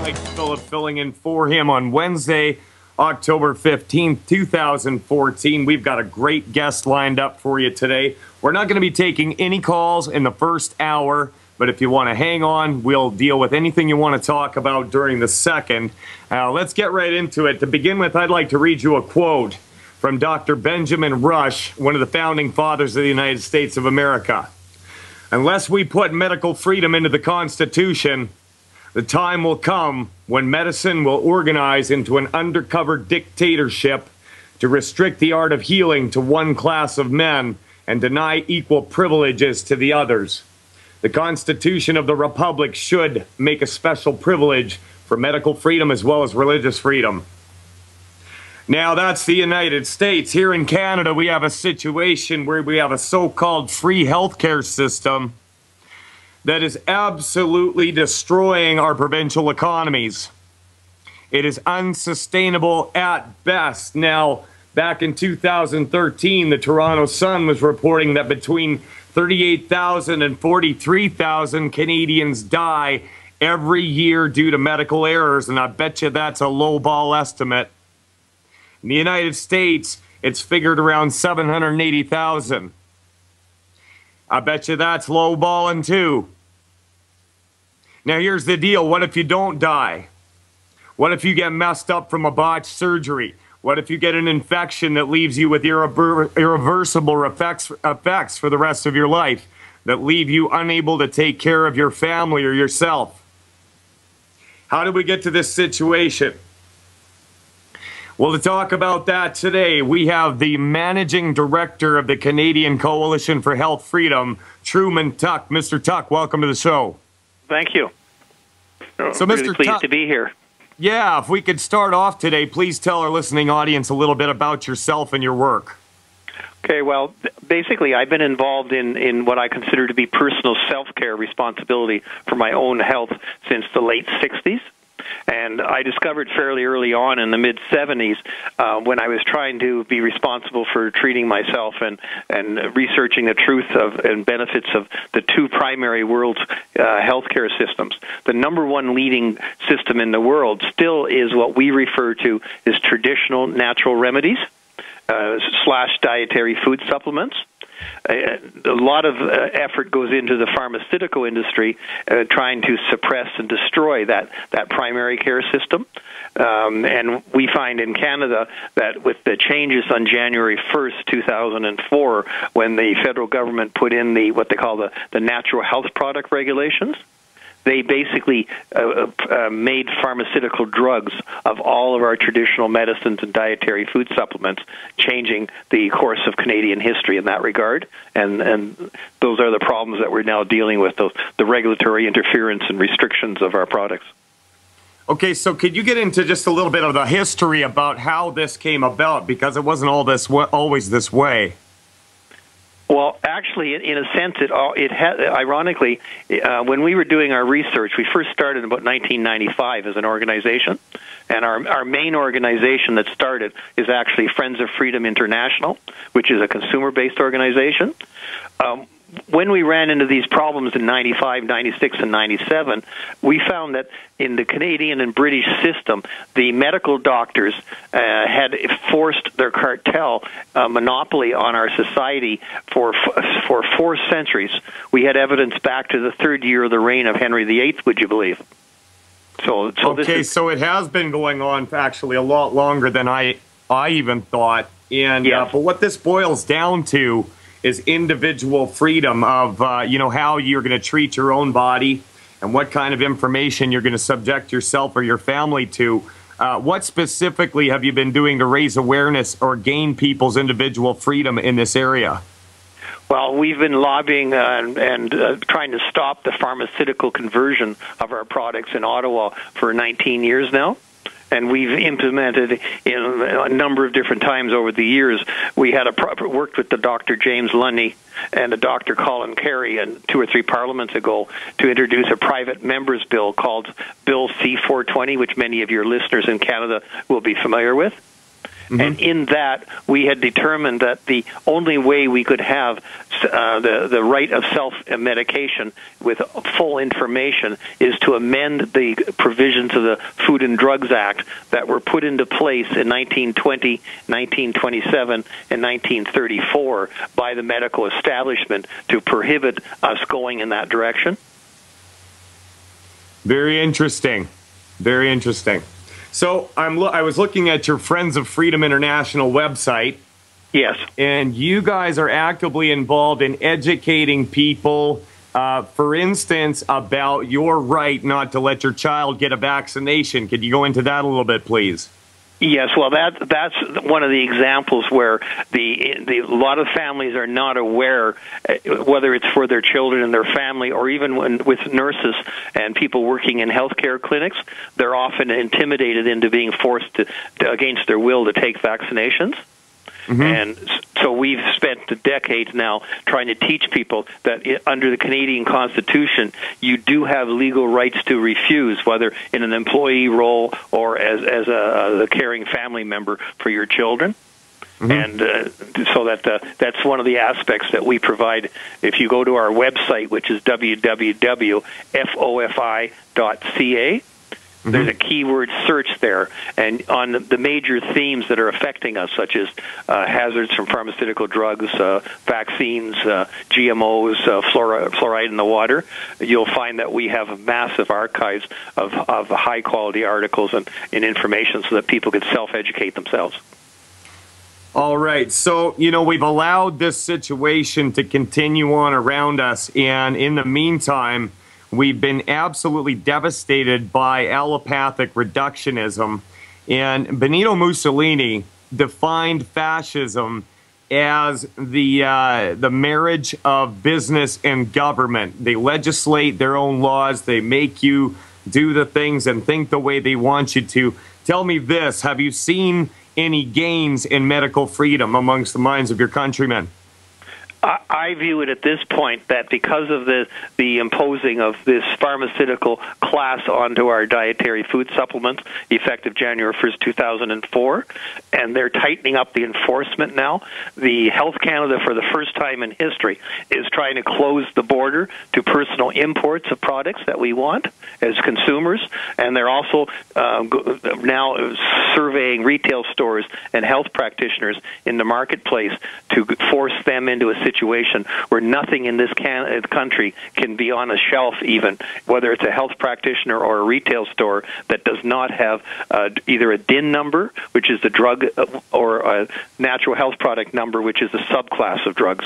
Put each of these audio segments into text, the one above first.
Mike Phillip filling in for him on Wednesday, October 15th, 2014. We've got a great guest lined up for you today. We're not going to be taking any calls in the first hour, but if you want to hang on, we'll deal with anything you want to talk about during the second. Let's get right into it. To begin with, I'd like to read you a quote from Dr. Benjamin Rush, one of the founding fathers of the United States of America. Unless we put medical freedom into the Constitution, the time will come when medicine will organize into an undercover dictatorship to restrict the art of healing to one class of men and deny equal privileges to the others. The Constitution of the Republic should make a special privilege for medical freedom as well as religious freedom. Now, that's the United States. Here in Canada, we have a situation where we have a so-called free healthcare system that is absolutely destroying our provincial economies. It is unsustainable at best. Now, back in 2013, the Toronto Sun was reporting that between 38,000 and 43,000 Canadians die every year due to medical errors, and I bet you that's a lowball estimate. In the United States, it's figured around 780,000. I bet you that's lowballing too. Now here's the deal. What if you don't die? What if you get messed up from a botched surgery? What if you get an infection that leaves you with irreversible effects for the rest of your life, that leave you unable to take care of your family or yourself? How did we get to this situation? Well, to talk about that today, we have the managing director of the Canadian Coalition for Health Freedom, Trueman Tuck. Mr. Tuck, welcome to the show. Thank you. So, really Mr. pleased Tuck, to be here. Yeah, if we could start off today, please tell our listening audience a little bit about yourself and your work. Okay, well, basically, I've been involved in what I consider to be personal self-care responsibility for my own health since the late 60s. And I discovered fairly early on in the mid-70s when I was trying to be responsible for treating myself and researching the truth of and benefits of the two primary world's healthcare systems. The number one leading system in the world still is what we refer to as traditional natural remedies / dietary food supplements. A lot of effort goes into the pharmaceutical industry trying to suppress and destroy that primary care system. And we find in Canada that with the changes on January 1st, 2004, when the federal government put in what they call the natural health product regulations, they basically made pharmaceutical drugs of all of our traditional medicines and dietary food supplements, changing the course of Canadian history in that regard. And those are the problems that we're now dealing with, the regulatory interference and restrictions of our products. Okay, so could you get into just a little bit of the history about how this came about? Because it wasn't always this way. Well, actually, in a sense, it had, ironically, when we were doing our research, we first started in about 1995 as an organization, and our main organization that started is actually Friends of Freedom International, which is a consumer-based organization. When we ran into these problems in 95, 96, and 97, we found that in the Canadian and British system, the medical doctors had forced their cartel monopoly on our society for 4 centuries. We had evidence back to the 3rd year of the reign of Henry VIII, would you believe? So it has been going on for actually a lot longer than I even thought. And yeah. But what this boils down to is individual freedom of, how you're going to treat your own body and what kind of information you're going to subject yourself or your family to. What specifically have you been doing to raise awareness or gain people's individual freedom in this area? Well, we've been lobbying and trying to stop the pharmaceutical conversion of our products in Ottawa for 19 years now. And we've implemented in a number of different times over the years. We had worked with the Dr. James Lundy and the Dr. Colin Carey 2 or 3 parliaments ago to introduce a private members bill called Bill C-420, which many of your listeners in Canada will be familiar with. And in that, we had determined that the only way we could have the right of self-medication with full information is to amend the provisions of the Food and Drugs Act that were put into place in 1920, 1927, and 1934 by the medical establishment to prohibit us going in that direction. Very interesting. Very interesting. So I was looking at your Friends of Freedom International website. Yes. And you guys are actively involved in educating people, for instance, about your right not to let your child get a vaccination. Could you go into that a little bit, please? Yes, well, that's one of the examples where a lot of families are not aware, whether it's for their children and their family, or even with nurses and people working in healthcare clinics, they're often intimidated into being forced to against their will to take vaccinations. And so we've spent decades now trying to teach people that under the Canadian Constitution, you do have legal rights to refuse, whether in an employee role or as a caring family member for your children. And so that's one of the aspects that we provide. If you go to our website, which is www.fofi.ca, there's a keyword search there, and on the major themes that are affecting us, such as hazards from pharmaceutical drugs, vaccines, GMOs, fluoride in the water, you'll find that we have massive archives of high-quality articles and information so that people could self-educate themselves. All right. So, we've allowed this situation to continue on around us, and in the meantime, we've been absolutely devastated by allopathic reductionism. And Benito Mussolini defined fascism as the marriage of business and government. They legislate their own laws. They make you do the things and think the way they want you to. Tell me this. Have you seen any gains in medical freedom amongst the minds of your countrymen? I view it at this point that because of the imposing of this pharmaceutical class onto our dietary food supplements, effective January 1st, 2004, and they're tightening up the enforcement now, the Health Canada, for the first time in history, is trying to close the border to personal imports of products that we want as consumers, and they're also now surveying retail stores and health practitioners in the marketplace to force them into a situation where nothing in this country can be on a shelf, even whether it's a health practitioner or a retail store, that does not have either a DIN number, which is the drug, or a natural health product number, which is a subclass of drugs.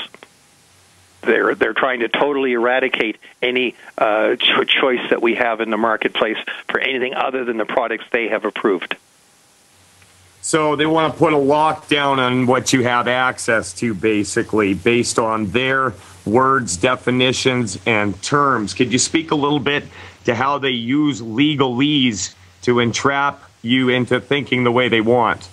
They're trying to totally eradicate any choice that we have in the marketplace for anything other than the products they have approved. So they want to put a lockdown on what you have access to, basically, based on their words, definitions, and terms. Could you speak a little bit to how they use legalese to entrap you into thinking the way they want?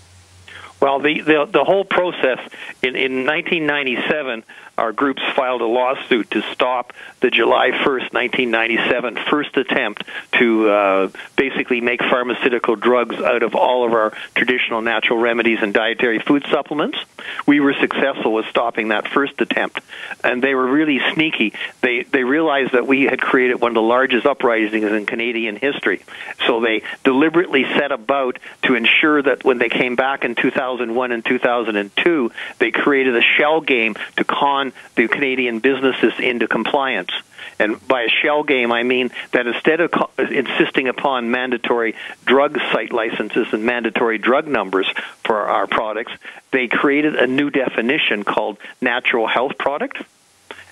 Well, the whole process, in 1997, our groups filed a lawsuit to stop the July 1st, 1997 first attempt to basically make pharmaceutical drugs out of all of our traditional natural remedies and dietary food supplements. We were successful with stopping that first attempt, and they were really sneaky. They realized that we had created one of the largest uprisings in Canadian history, so they deliberately set about to ensure that when they came back in 2001 and 2002, they created a shell game to con the Canadian businesses into compliance. And by a shell game, I mean that instead of insisting upon mandatory drug site licenses and mandatory drug numbers for our products, they created a new definition called natural health product.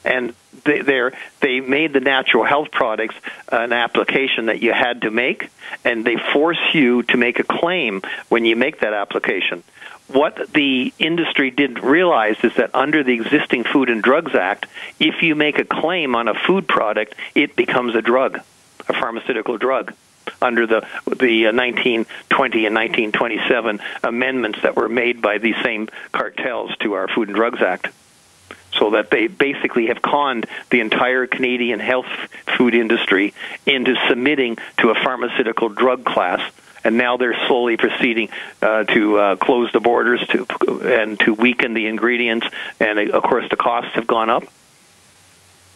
And they made the natural health products an application that you had to make, and they force you to make a claim when you make that application. What the industry didn't realize is that under the existing Food and Drugs Act, if you make a claim on a food product, it becomes a drug, a pharmaceutical drug, under the 1920 and 1927 amendments that were made by these same cartels to our Food and Drugs Act. So that they basically have conned the entire Canadian health food industry into submitting to a pharmaceutical drug class and now they're slowly proceeding to close the borders and to weaken the ingredients, and of course the costs have gone up.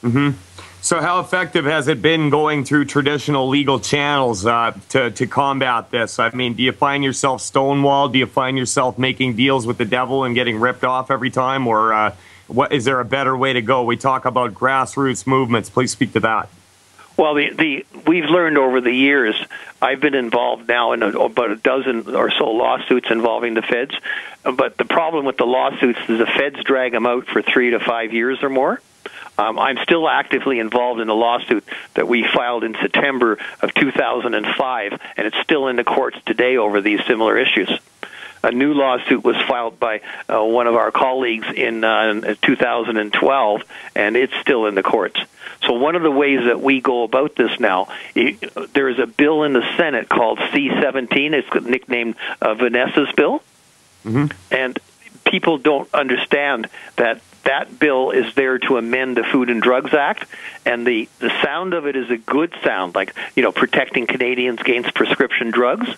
Mm-hmm. So how effective has it been going through traditional legal channels to combat this? I mean, do you find yourself stonewalled? Do you find yourself making deals with the devil and getting ripped off every time? Or what is there a better way to go? We talk about grassroots movements. Please speak to that. Well, we've learned over the years. I've been involved now in about a dozen or so lawsuits involving the feds. But the problem with the lawsuits is the feds drag them out for 3 to 5 years or more. I'm still actively involved in a lawsuit that we filed in September of 2005, and it's still in the courts today over these similar issues. A new lawsuit was filed by one of our colleagues in 2012, and it's still in the courts. So one of the ways that we go about this now, there is a bill in the Senate called C-17. It's nicknamed Vanessa's bill. Mm-hmm. And people don't understand that that bill is there to amend the Food and Drugs Act, and the sound of it is a good sound, like, protecting Canadians against prescription drugs.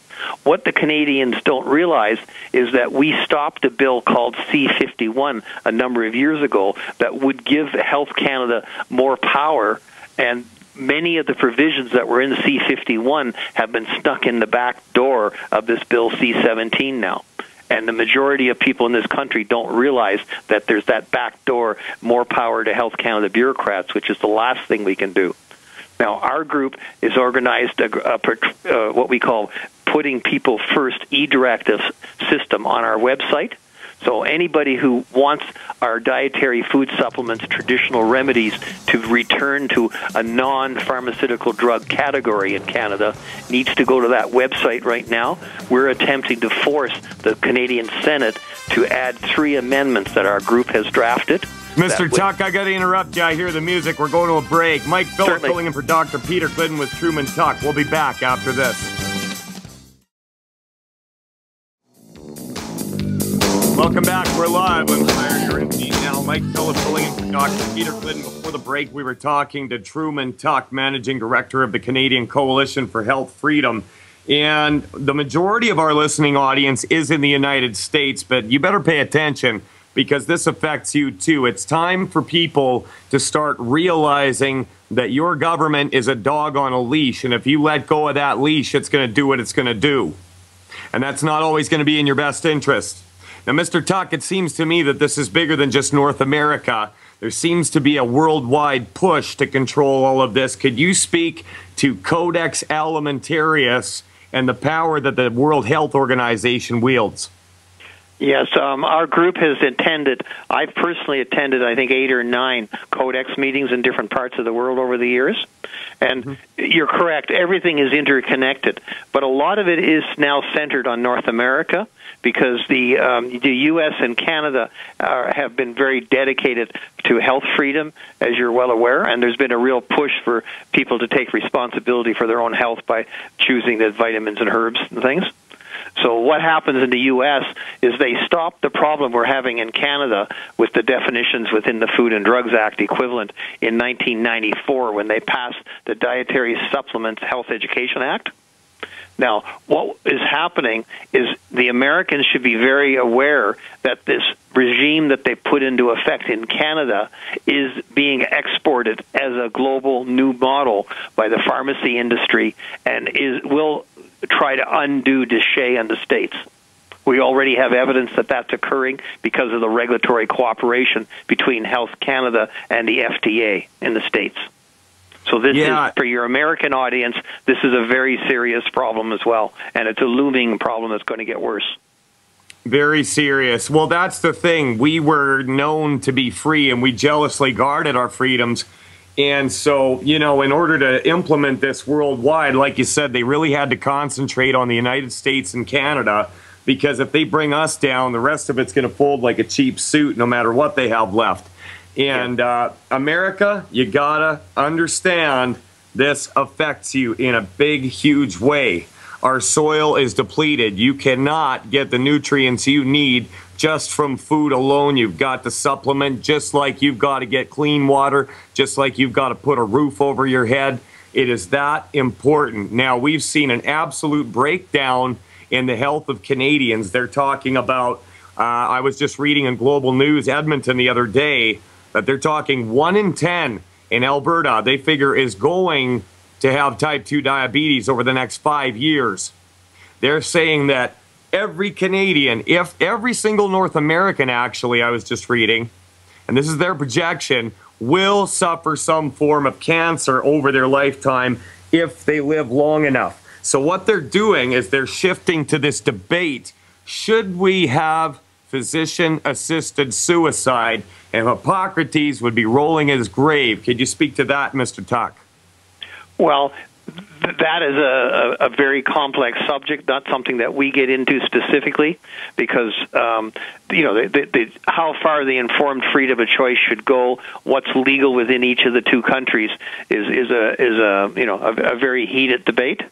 What the Canadians don't realize is that we stopped a bill called C-51 a number of years ago that would give Health Canada more power, and many of the provisions that were in C-51 have been stuck in the back door of this bill C-17 now. And the majority of people in this country don't realize that there's that back door, more power to Health Canada bureaucrats, which is the last thing we can do. Now, our group is organized what we call Putting People First e-directive system on our website. So anybody who wants our dietary food supplements, traditional remedies, to return to a non-pharmaceutical drug category in Canada needs to go to that website right now. We're attempting to force the Canadian Senate to add 3 amendments that our group has drafted. Mr. Tuck, I got to interrupt you. I hear the music. We're going to a break. Mike Phillip filling in for Dr. Peter Clinton with Truman Tuck. We'll be back after this. Welcome back. We're live on Fire Your Empty. Now, Mike Phillip filling in for Dr. Peter Clinton. Before the break, we were talking to Trueman Tuck, Managing Director of the Canadian Coalition for Health Freedom. And the majority of our listening audience is in the United States, but you better pay attention because this affects you too. It's time for people to start realizing that your government is a dog on a leash, and if you let go of that leash, it's going to do what it's going to do. And that's not always going to be in your best interest. Now, Mr. Tuck, it seems to me that this is bigger than just North America. There seems to be a worldwide push to control all of this. Could you speak to Codex Alimentarius and the power that the World Health Organization wields? Yes, our group has attended, I've personally attended, I think, 8 or 9 Codex meetings in different parts of the world over the years. And you're correct, everything is interconnected. But a lot of it is now centered on North America because the U.S. and Canada have been very dedicated to health freedom, as you're well aware, and there's been a real push for people to take responsibility for their own health by choosing the vitamins and herbs and things. So what happens in the U.S. is they stop the problem we're having in Canada with the definitions within the Food and Drugs Act equivalent in 1994 when they passed the Dietary Supplements Health Education Act. Now, what is happening is the Americans should be very aware that this regime that they put into effect in Canada is being exported as a global new model by the pharmacy industry and will try to undo DSHEA in the States. We already have evidence that that's occurring because of the regulatory cooperation between Health Canada and the FDA in the States. So this is, for your American audience, this is a very serious problem as well, and it's a looming problem that's going to get worse. Very serious. Well, that's the thing. We were known to be free, and we jealously guarded our freedoms. And so, in order to implement this worldwide, like you said, they really had to concentrate on the United States and Canada, because if they bring us down, the rest of it's going to fold like a cheap suit no matter what they have left. And America, you got to understand this affects you in a big, huge way. Our soil is depleted. You cannot get the nutrients you need just from food alone. You've got to supplement, just like you've got to get clean water, just like you've got to put a roof over your head. It is that important. Now, we've seen an absolute breakdown in the health of Canadians. They're talking about, I was just reading in Global News, Edmonton the other day, that they're talking 1 in 10 in Alberta, they figure, is going to have type 2 diabetes over the next 5 years. They're saying that every Canadian, if every single North American, actually, I was just reading, and this is their projection, will suffer some form of cancer over their lifetime if they live long enough. So what they're doing is they're shifting to this debate. Should we have physician-assisted suicide? And Hippocrates would be rolling in his grave. Could you speak to that, Mr. Tuck? Well, that is a very complex subject, not something that we get into specifically, because how far the informed freedom of choice should go, what's legal within each of the two countries, is a very heated debate.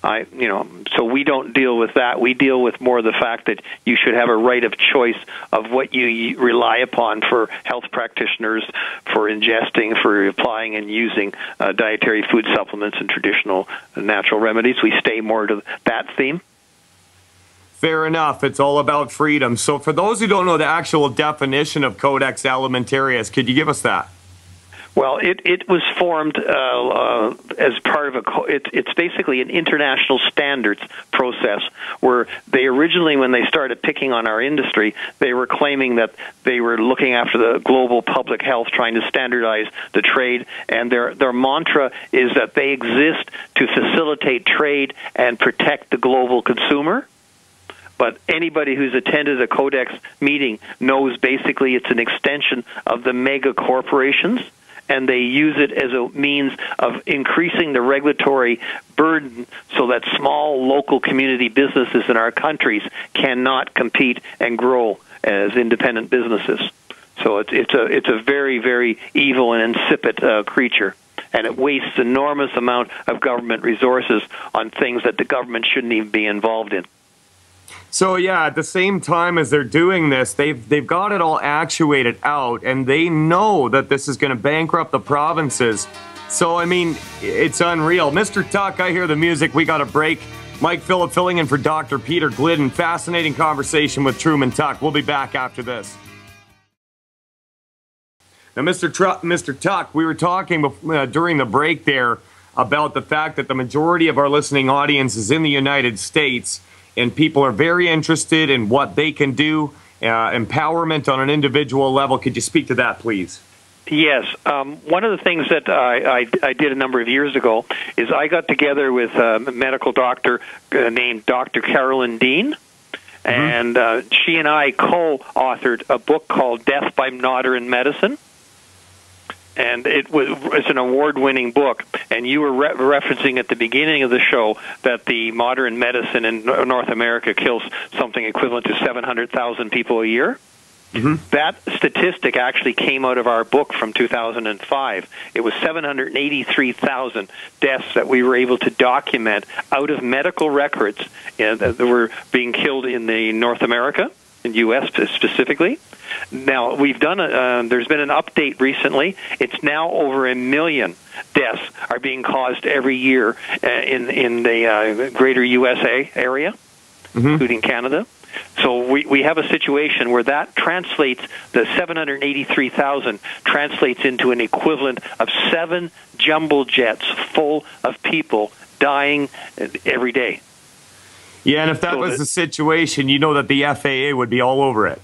So we don't deal with that. We deal with more the fact that you should have a right of choice of what you rely upon for health practitioners, for ingesting, for applying and using dietary food supplements and traditional natural remedies. We stay more to that theme. Fair enough. It's all about freedom. So for those who don't know the actual definition of Codex Alimentarius, could you give us that? Well, it was formed as part of it's basically an international standards process where they originally, when they started picking on our industry, they were claiming that they were looking after the global public health, trying to standardize the trade, and their mantra is that they exist to facilitate trade and protect the global consumer. But anybody who's attended a Codex meeting knows basically it's an extension of the mega corporations, and they use it as a means of increasing the regulatory burden so that small local community businesses in our countries cannot compete and grow as independent businesses. So it's a very, very evil and insipid creature, and it wastes enormous amount of government resources on things that the government shouldn't even be involved in. So yeah, at the same time as they're doing this, they've got it all actuated out, and they know that this is going to bankrupt the provinces. So I mean, it's unreal. Mr. Tuck, I hear the music. We got a break. Mike Phillip filling in for Dr. Peter Glidden. Fascinating conversation with Trueman Tuck. We'll be back after this. Now, Mr. Tuck, we were talking during the break there about the fact that the majority of our listening audience is in the United States. And people are very interested in what they can do, empowerment on an individual level. Could you speak to that, please? Yes. One of the things that I did a number of years ago is I got together with a medical doctor named Dr. Carolyn Dean, and she and I co-authored a book called Death by Modern Medicine. And it's an award-winning book. And you were referencing at the beginning of the show that the modern medicine in North America kills something equivalent to 700,000 people a year. That statistic actually came out of our book from 2005. It was 783,000 deaths that we were able to document out of medical records that were being killed in the North America, in U.S. specifically. Now, we've done there's been an update recently. It's now over 1 million deaths are being caused every year in the greater USA area, including Canada. So we have a situation where that translates, the 783,000 translates into an equivalent of 7 jumbo jets full of people dying every day. Yeah, and if that was the situation, you know that the FAA would be all over it.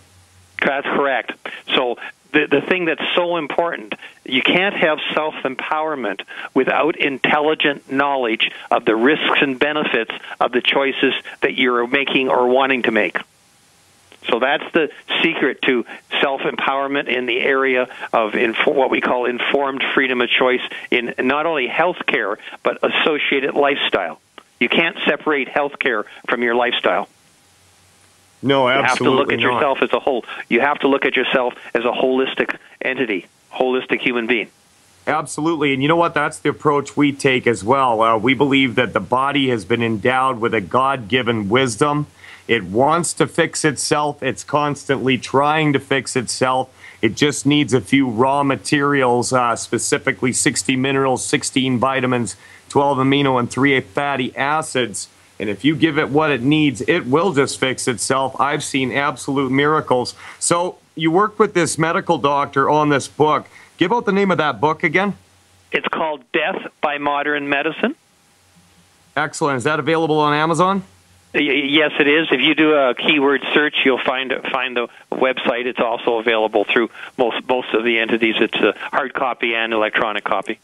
That's correct. So the thing that's so important, you can't have self-empowerment without intelligent knowledge of the risks and benefits of the choices that you're making or wanting to make. So that's the secret to self-empowerment in the area of what we call informed freedom of choice in not only healthcare, but associated lifestyle. You can't separate healthcare from your lifestyle. No, absolutely You have to look at not. yourself as a whole. You have to look at yourself as a holistic entity, holistic human being. Absolutely. And you know what? That's the approach we take as well. We believe that the body has been endowed with a God-given wisdom. It wants to fix itself. It's constantly trying to fix itself. It just needs a few raw materials, specifically 60 minerals, 16 vitamins, 12 amino and 3 fatty acids. And if you give it what it needs, it will just fix itself. I've seen absolute miracles. So you worked with this medical doctor on this book. Give out the name of that book again. It's called Death by Modern Medicine. Excellent. Is that available on Amazon? Yes, it is. If you do a keyword search, you'll find the website. It's also available through most of the entities. It's a hard copy and electronic copy.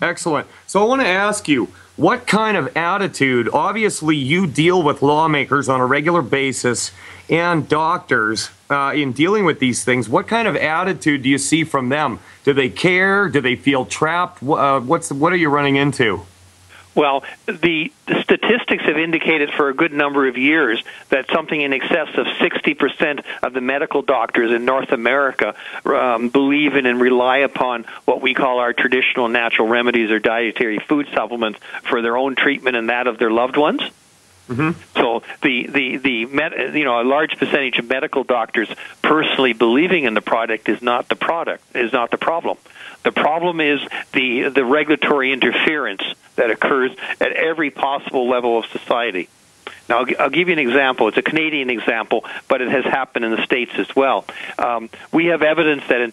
Excellent. So I want to ask you, what kind of attitude, obviously you deal with lawmakers on a regular basis and doctors in dealing with these things, what kind of attitude do you see from them? Do they care? Do they feel trapped? What are you running into? Well, the statistics have indicated for a good number of years that something in excess of 60% of the medical doctors in North America believe in and rely upon what we call our traditional natural remedies or dietary food supplements for their own treatment and that of their loved ones. Mm-hmm. So a large percentage of medical doctors personally believing in the product is not the problem. The problem is the regulatory interference that occurs at every possible level of society. Now, I'll give you an example. It's a Canadian example, but it has happened in the States as well. We have evidence that in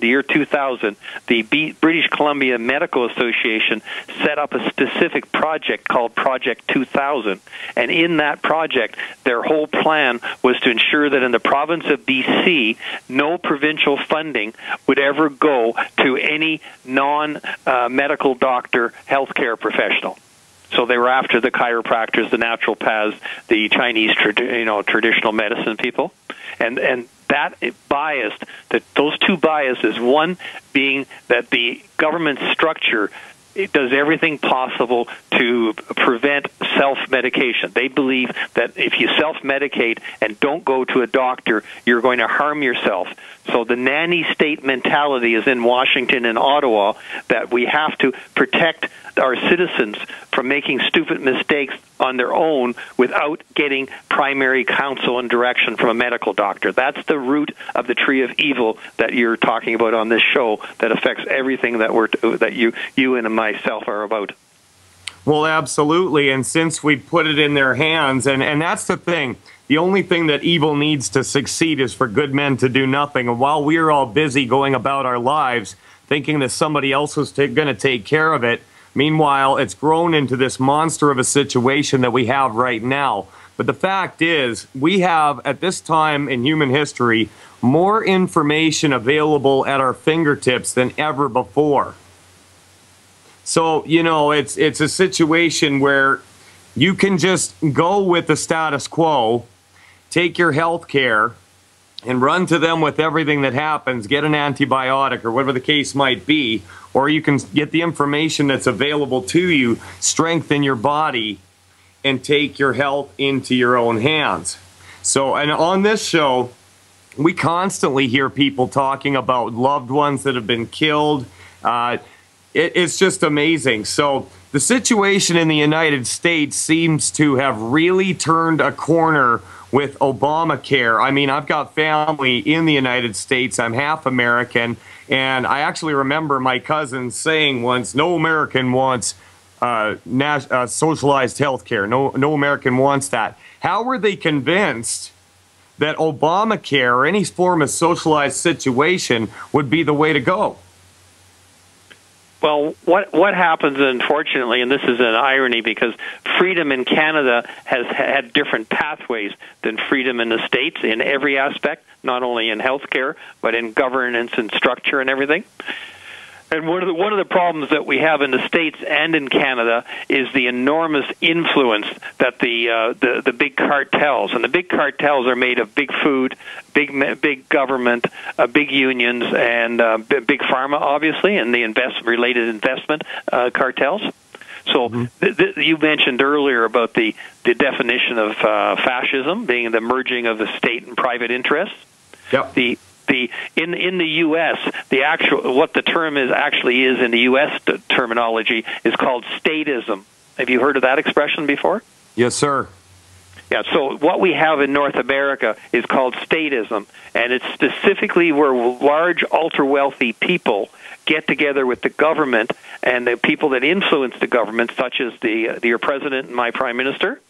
the year 2000, the British Columbia Medical Association set up a specific project called Project 2000. And in that project, their whole plan was to ensure that in the province of BC, no provincial funding would ever go to any non-medical doctor healthcare professional. So they were after the chiropractors, the naturopaths, the Chinese traditional medicine people, and that biased, that those two biases, one being that the government structure does everything possible to prevent self-medication. They believe that if you self-medicate and don't go to a doctor, you're going to harm yourself. So the nanny state mentality is in Washington and Ottawa that we have to protect our citizens from making stupid mistakes on their own without getting primary counsel and direction from a medical doctor. That's the root of the tree of evil that you're talking about on this show that affects everything that you and myself are about. Well, absolutely. And since we put it in their hands, and that's the thing, the only thing that evil needs to succeed is for good men to do nothing. And while we're all busy going about our lives, thinking that somebody else is going to take care of it, meanwhile, it's grown into this monster of a situation that we have right now. But the fact is, we have, at this time in human history, more information available at our fingertips than ever before. So, it's a situation where you can just go with the status quo, take your health care, and run to them with everything that happens, get an antibiotic or whatever the case might be, or you can get the information that's available to you, strengthen your body, and take your health into your own hands. So, and on this show, we constantly hear people talking about loved ones that have been killed. It's just amazing. So the situation in the United States seems to have really turned a corner with Obamacare. I mean, I've got family in the United States. I'm half American. And I actually remember my cousin saying once, no American wants socialized health care. No American wants that. How were they convinced that Obamacare or any form of socialized situation would be the way to go? Well, what happens, unfortunately, and this is an irony because freedom in Canada has had different pathways than freedom in the States in every aspect, not only in healthcare, but in governance and structure and everything. And one of the problems that we have in the States and in Canada is the enormous influence that the big cartels, and the big cartels are made of big food, big government, big unions, and big pharma, obviously, and the related investment cartels. So you mentioned earlier about the definition of fascism being the merging of the state and private interests. Yep. In the U.S., what the term actually is in the U.S. terminology is called statism. Have you heard of that expression before? Yes, sir. Yeah, so what we have in North America is called statism, and it's specifically where large, ultra-wealthy people get together with the government and the people that influence the government, such as your president and my prime minister,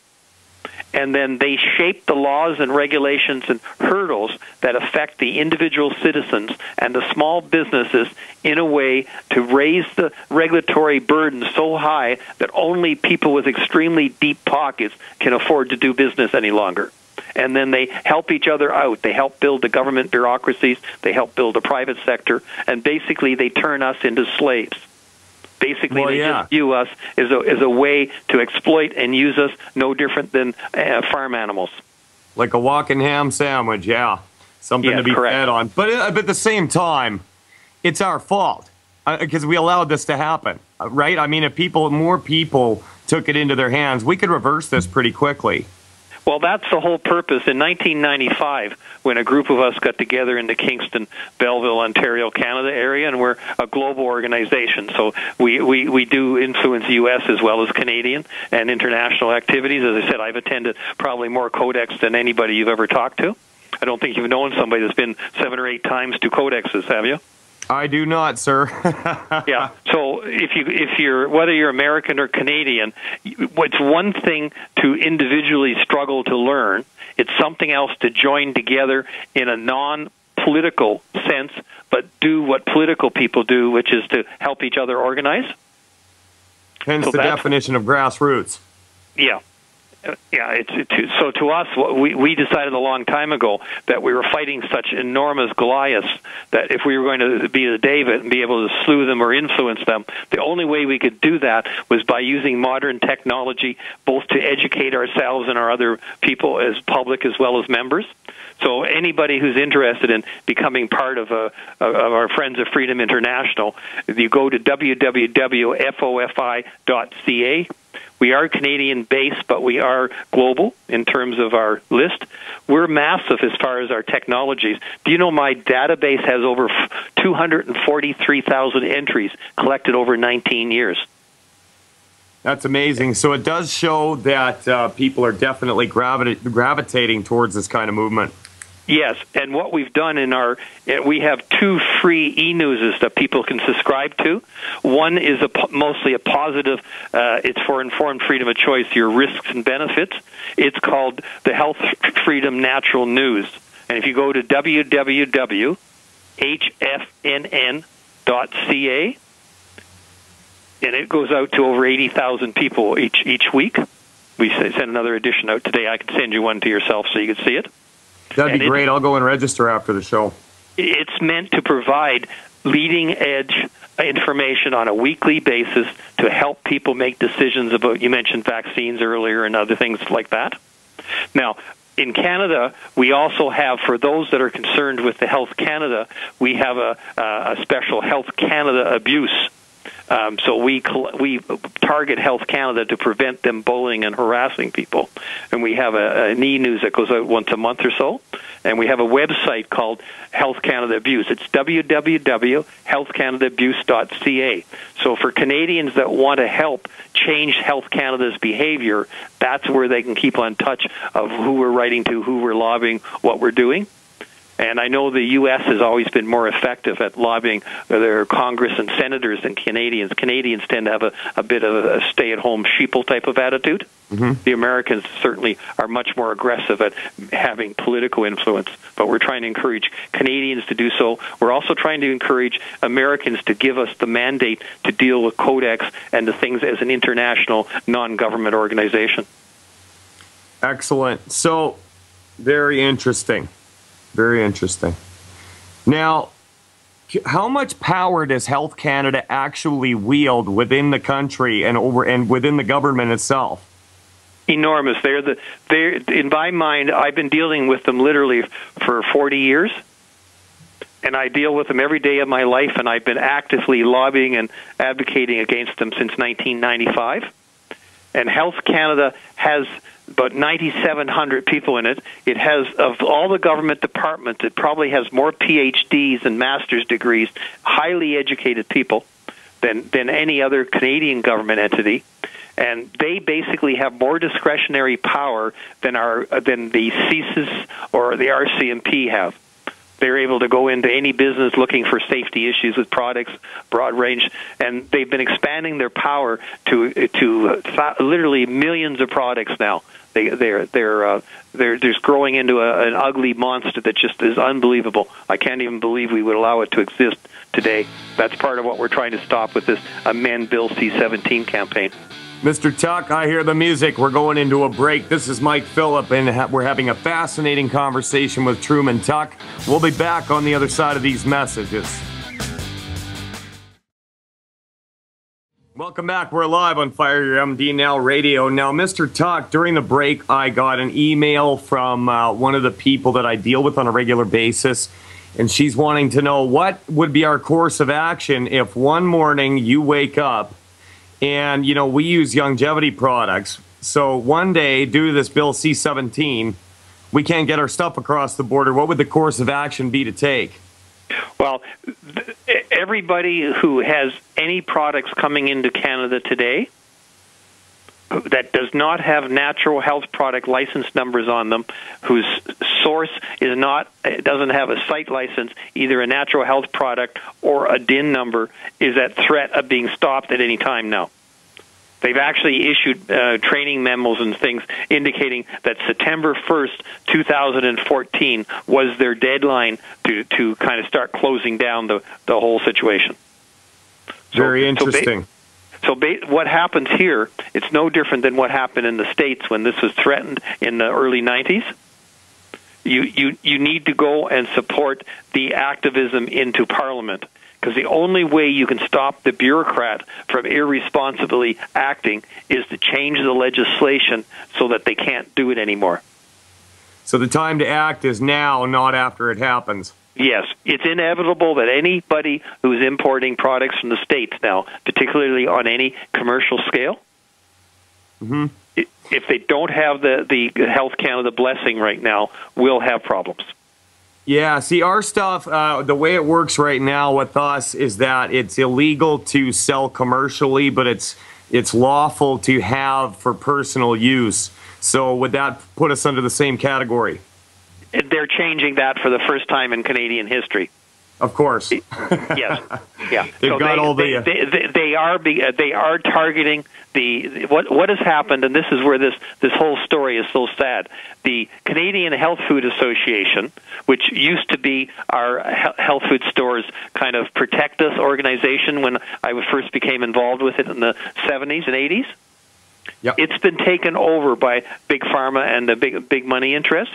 and then they shape the laws and regulations and hurdles that affect the individual citizens and the small businesses in a way to raise the regulatory burden so high that only people with extremely deep pockets can afford to do business any longer. And then they help each other out. They help build the government bureaucracies. They help build the private sector. And basically they turn us into slaves. Basically, they just view us as a way to exploit and use us, no different than farm animals. Like a walking ham sandwich, yeah. Something to be fed on. But at the same time, it's our fault because we allowed this to happen, right? I mean, if more people took it into their hands, we could reverse this pretty quickly. Well, that's the whole purpose. In 1995, when a group of us got together in the Kingston, Belleville, Ontario, Canada area, and we're a global organization, so we do influence U.S. as well as Canadian and international activities. As I said, I've attended probably more Codex than anybody you've ever talked to. I don't think you've known somebody that's been 7 or 8 times to Codexes, have you? I do not, sir. Yeah. So if you're whether you're American or Canadian, it's one thing to individually struggle to learn. It's something else to join together in a non-political sense, but do what political people do, which is to help each other organize. Hence the definition of grassroots. Yeah. Yeah, so to us, we decided a long time ago that we were fighting such enormous Goliaths that if we were going to be the David and be able to slew them or influence them, the only way we could do that was by using modern technology, both to educate ourselves and our other people as public as well as members. So anybody who's interested in becoming part of our Friends of Freedom International, if you go to www.fofi.ca. We are Canadian-based, but we are global in terms of our list. We're massive as far as our technologies. Do you know my database has over 243,000 entries collected over 19 years? That's amazing. So it does show that people are definitely gravitating towards this kind of movement. Yes, and what we've done we have 2 free e-newses that people can subscribe to. One is mostly a positive, it's for informed freedom of choice, your risks and benefits. It's called the Health Freedom Natural News. And if you go to www.hfnn.ca, and it goes out to over 80,000 people each week. We send another edition out today. I can send you one to yourself so you can see it. That'd be great. I'll go and register after the show. It's meant to provide leading-edge information on a weekly basis to help people make decisions about, you mentioned vaccines earlier and other things like that. Now, in Canada, we also have, for those that are concerned with the Health Canada, we have a special Health Canada abuse. So we target Health Canada to prevent them bullying and harassing people. And we have an e-news that goes out once a month or so. And we have a website called Health Canada Abuse. It's www.healthcanadaabuse.ca. So for Canadians that want to help change Health Canada's behavior, that's where they can keep on touch of who we're writing to, who we're lobbying, what we're doing. And I know the U.S. has always been more effective at lobbying their Congress and senators than Canadians. Canadians tend to have a bit of a stay-at-home sheeple type of attitude. Mm-hmm. The Americans certainly are much more aggressive at having political influence, but we're trying to encourage Canadians to do so. We're also trying to encourage Americans to give us the mandate to deal with Codex and the things as an international non-government organization. Excellent. So, very interesting. Very interesting. Now, how much power does Health Canada actually wield within the country and within the government itself? Enormous. They're in my mind, I've been dealing with them literally for 40 years, and I deal with them every day of my life, and I've been actively lobbying and advocating against them since 1995. And Health Canada has about 9,700 people in it. It has, of all the government departments, it probably has more PhDs and master's degrees, highly educated people, than any other Canadian government entity. and they basically have more discretionary power than the CSIS or the RCMP have. They're able to go into any business looking for safety issues with products, broad range, and they've been expanding their power to literally millions of products now. They're just growing into an ugly monster that just is unbelievable. I can't even believe we would allow it to exist today. That's part of what we're trying to stop with this Amend Bill C-17 campaign. Mr. Tuck, I hear the music. We're going into a break. This is Mike Phillip, and we're having a fascinating conversation with Trueman Tuck. We'll be back on the other side of these messages. Welcome back. We're live on Fire Your MD Now Radio. Now, Mr. Tuck, during the break, I got an email from one of the people that I deal with on a regular basis, and she's wanting to know what would be our course of action if one morning you wake up and, you know, we use longevity products. So one day, due to this Bill C-17, we can't get our stuff across the border. What would the course of action be to take? Well, everybody who has any products coming into Canada today that does not have natural health product license numbers on them, whose source doesn't have a site license, either a natural health product or a DIN number, is at threat of being stopped at any time now. They've actually issued training memos and things indicating that September 1st, 2014 was their deadline to kind of start closing down the whole situation. Very interesting. What happens here, it's no different than what happened in the States when this was threatened in the early 90s. You need to go and support the activism into Parliament, because the only way you can stop the bureaucrat from irresponsibly acting is to change the legislation so that they can't do it anymore. So the time to act is now, not after it happens. Yes, it's inevitable that anybody who's importing products from the States now, particularly on any commercial scale, if they don't have the Health Canada blessing right now, will have problems. Yeah, see, our stuff, the way it works right now with us is that it's illegal to sell commercially, but it's lawful to have for personal use. So would that put us under the same category? They're changing that for the first time in Canadian history. Of course. Yes. Yeah. They've got all the. They are targeting what has happened, and this is where this whole story is so sad. The Canadian Health Food Association, which used to be our health food stores kind of protect us organization when I first became involved with it in the 70s and 80s. Yep. It's been taken over by Big Pharma and the big money interests.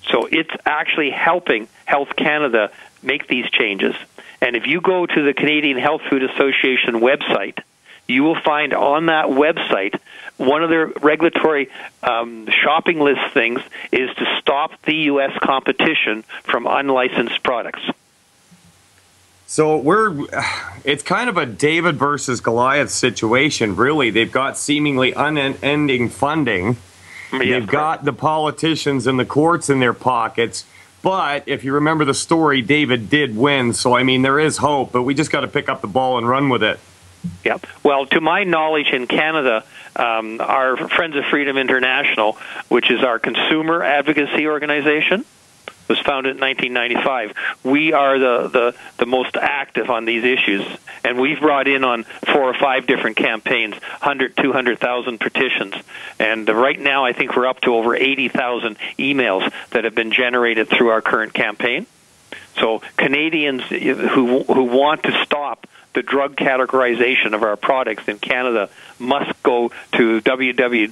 So it's actually helping Health Canada make these changes. And if you go to the Canadian Health Food Association website, you will find on that website one of their regulatory shopping list things is to stop the U.S. competition from unlicensed products. So it's kind of a David versus Goliath situation, really. They've got seemingly unending funding. They've got the politicians and the courts in their pockets. But if you remember the story, David did win. So, I mean, there is hope, but we just got to pick up the ball and run with it. Yep. Well, to my knowledge, in Canada, our Friends of Freedom International, which is our consumer advocacy organization, was founded in 1995. We are the most active on these issues, and we've brought in on 4 or 5 different campaigns, 200,000 petitions. And right now I think we're up to over 80,000 emails that have been generated through our current campaign. So Canadians who want to stop the drug categorization of our products in Canada must go to www.fofi.ca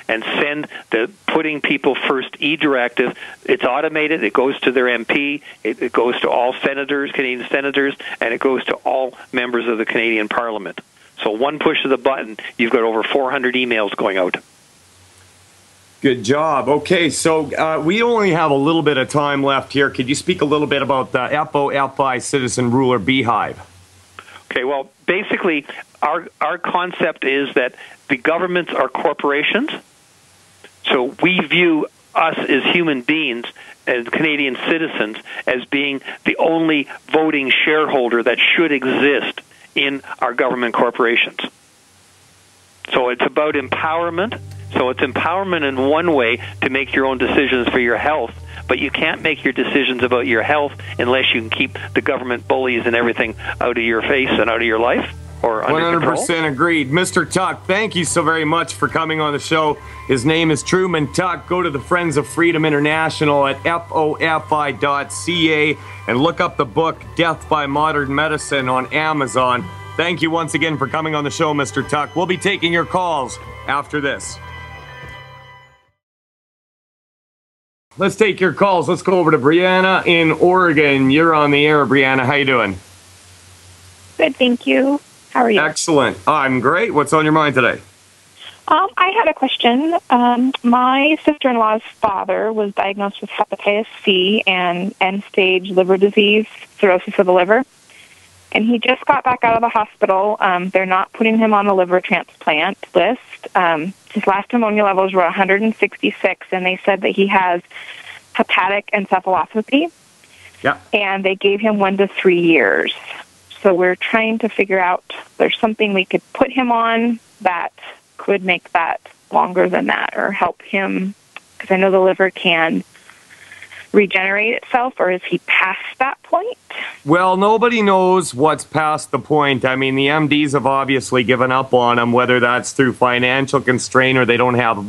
and send the Putting People First e-directive. It's automated. It goes to their MP. It goes to all senators, Canadian senators, and it goes to all members of the Canadian Parliament. So one push of the button, you've got over 400 emails going out. Good job. Okay, so we only have a little bit of time left here. Could you speak a little bit about the FOFI Citizen Ruler Beehive? Okay, well, basically, our concept is that the governments are corporations, so we view us as human beings, as Canadian citizens, as being the only voting shareholder that should exist in our government corporations. So it's about empowerment. So it's empowerment in one way to make your own decisions for your health, but you can't make your decisions about your health unless you can keep the government bullies and everything out of your face and out of your life or under 100% control. agreed. Mr. Tuck, thank you so very much for coming on the show. His name is Truman Tuck. Go to the Friends of Freedom International at fofi.ca and look up the book Death by Modern Medicine on Amazon. Thank you once again for coming on the show, Mr. Tuck. We'll be taking your calls after this. Let's take your calls. Let's go over to Brianna in Oregon. You're on the air, Brianna. How you doing? Good, thank you. How are you? Excellent. I'm great. What's on your mind today? I had a question. My sister-in-law's father was diagnosed with hepatitis C and end-stage liver disease, cirrhosis of the liver. And he just got back out of the hospital. They're not putting him on the liver transplant list. His last ammonia levels were 166, and they said that he has hepatic encephalopathy. Yeah. And they gave him 1 to 3 years. So we're trying to figure out there's something we could put him on that could make that longer than that or help him, because I know the liver can regenerate itself, or is he past that point? Well, nobody knows what's past the point. I mean, the MDs have obviously given up on him, whether that's through financial constraint or they don't have,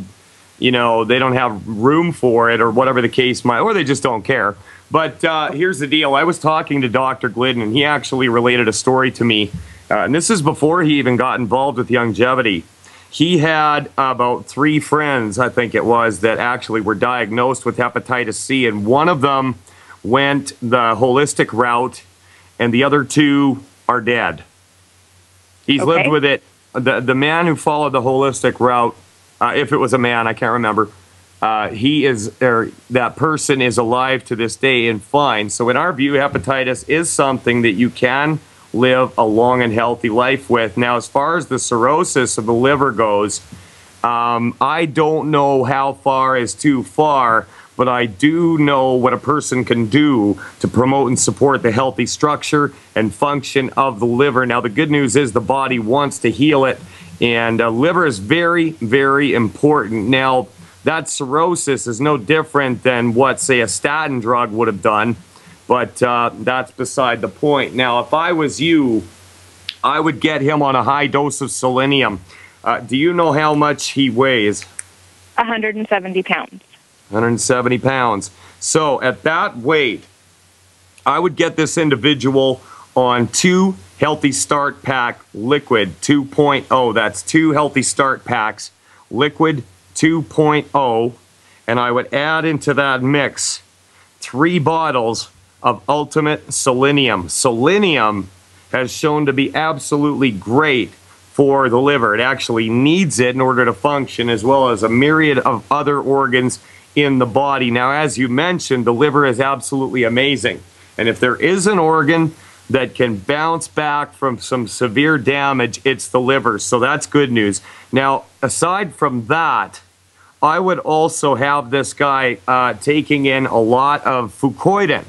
they don't have room for it or whatever the case might, or they just don't care. But here's the deal. I was talking to Dr. Glidden, and he actually related a story to me, and this is before he even got involved with longevity. He had about 3 friends, I think it was, that actually were diagnosed with hepatitis C, and one of them went the holistic route, and the other 2 are dead. He's lived with it. The man who followed the holistic route, if it was a man, I can't remember, that person is alive to this day and fine. So in our view, hepatitis is something that you can live a long and healthy life with. Now, as far as the cirrhosis of the liver goes, I don't know how far is too far, but I do know what a person can do to promote and support the healthy structure and function of the liver. Now, the good news is the body wants to heal it, and liver is very, very important. Now, that cirrhosis is no different than what, say, a statin drug would have done. But that's beside the point. Now, if I was you, I would get him on a high dose of selenium. Do you know how much he weighs? 170 pounds. 170 pounds. So at that weight, I would get this individual on 2 Healthy Start Pack Liquid 2.0. That's 2 Healthy Start Packs Liquid 2.0. And I would add into that mix 3 bottles of Ultimate Selenium. Selenium has shown to be absolutely great for the liver. It actually needs it in order to function, as well as a myriad of other organs in the body. Now, as you mentioned, the liver is absolutely amazing. And if there is an organ that can bounce back from some severe damage, it's the liver. So that's good news. Now, aside from that, I would also have this guy taking in a lot of fucoidan.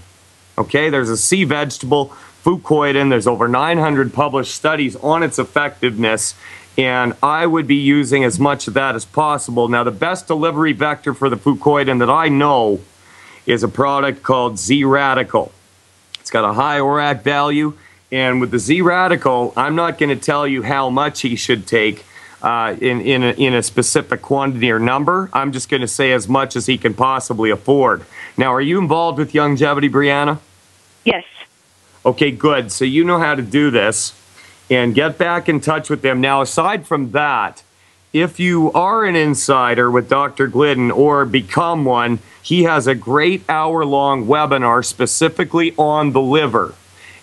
Okay, there's a sea vegetable, fucoidan. There's over 900 published studies on its effectiveness, and I would be using as much of that as possible. Now, the best delivery vector for the fucoidan that I know is a product called Z-Radical. It's got a high ORAC value, and with the Z-Radical, I'm not going to tell you how much he should take in a specific quantity or number. I'm just going to say as much as he can possibly afford. Now, are you involved with longevity, Brianna? Yes. Okay, good. So you know how to do this, and get back in touch with them. Now, aside from that, if you are an insider with Dr. Glidden or become one, he has a great hour-long webinar specifically on the liver.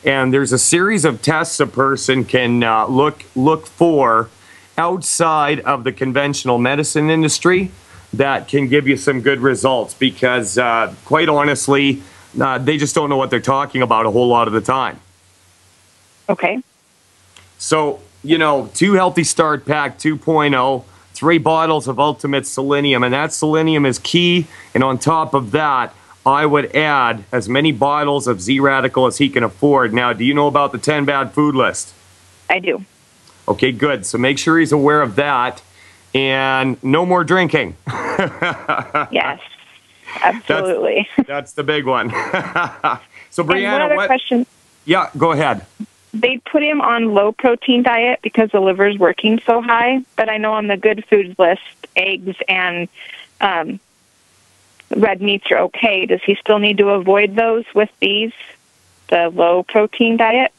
And there's a series of tests a person can look for outside of the conventional medicine industry that can give you some good results, because quite honestly, they just don't know what they're talking about a whole lot of the time. Okay. So, 2 Healthy Start Pack 2.0, 3 bottles of Ultimate Selenium, and that selenium is key. And on top of that, I would add as many bottles of Z-Radical as he can afford. Now, do you know about the 10 bad food list? I do. Okay, good. So make sure he's aware of that, and no more drinking. Yes, absolutely. That's the big one. So, And one Brianna, other question. Yeah, go ahead. They put him on low-protein diet because the liver's working so high, but I know on the good foods list, eggs and red meats are okay. Does he still need to avoid those with the low-protein diet?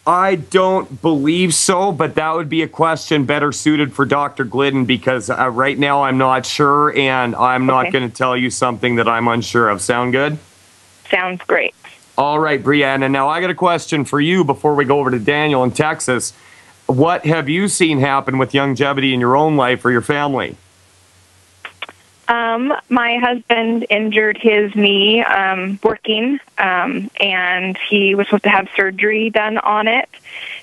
I don't believe so, but that would be a question better suited for Dr. Glidden, because right now I'm not sure, and I'm not going to tell you something that I'm unsure of. Sound good? Sounds great. All right, Brianna. Now I got a question for you before we go over to Daniel in Texas. What have you seen happen with longevity in your own life or your family? My husband injured his knee working, and he was supposed to have surgery done on it.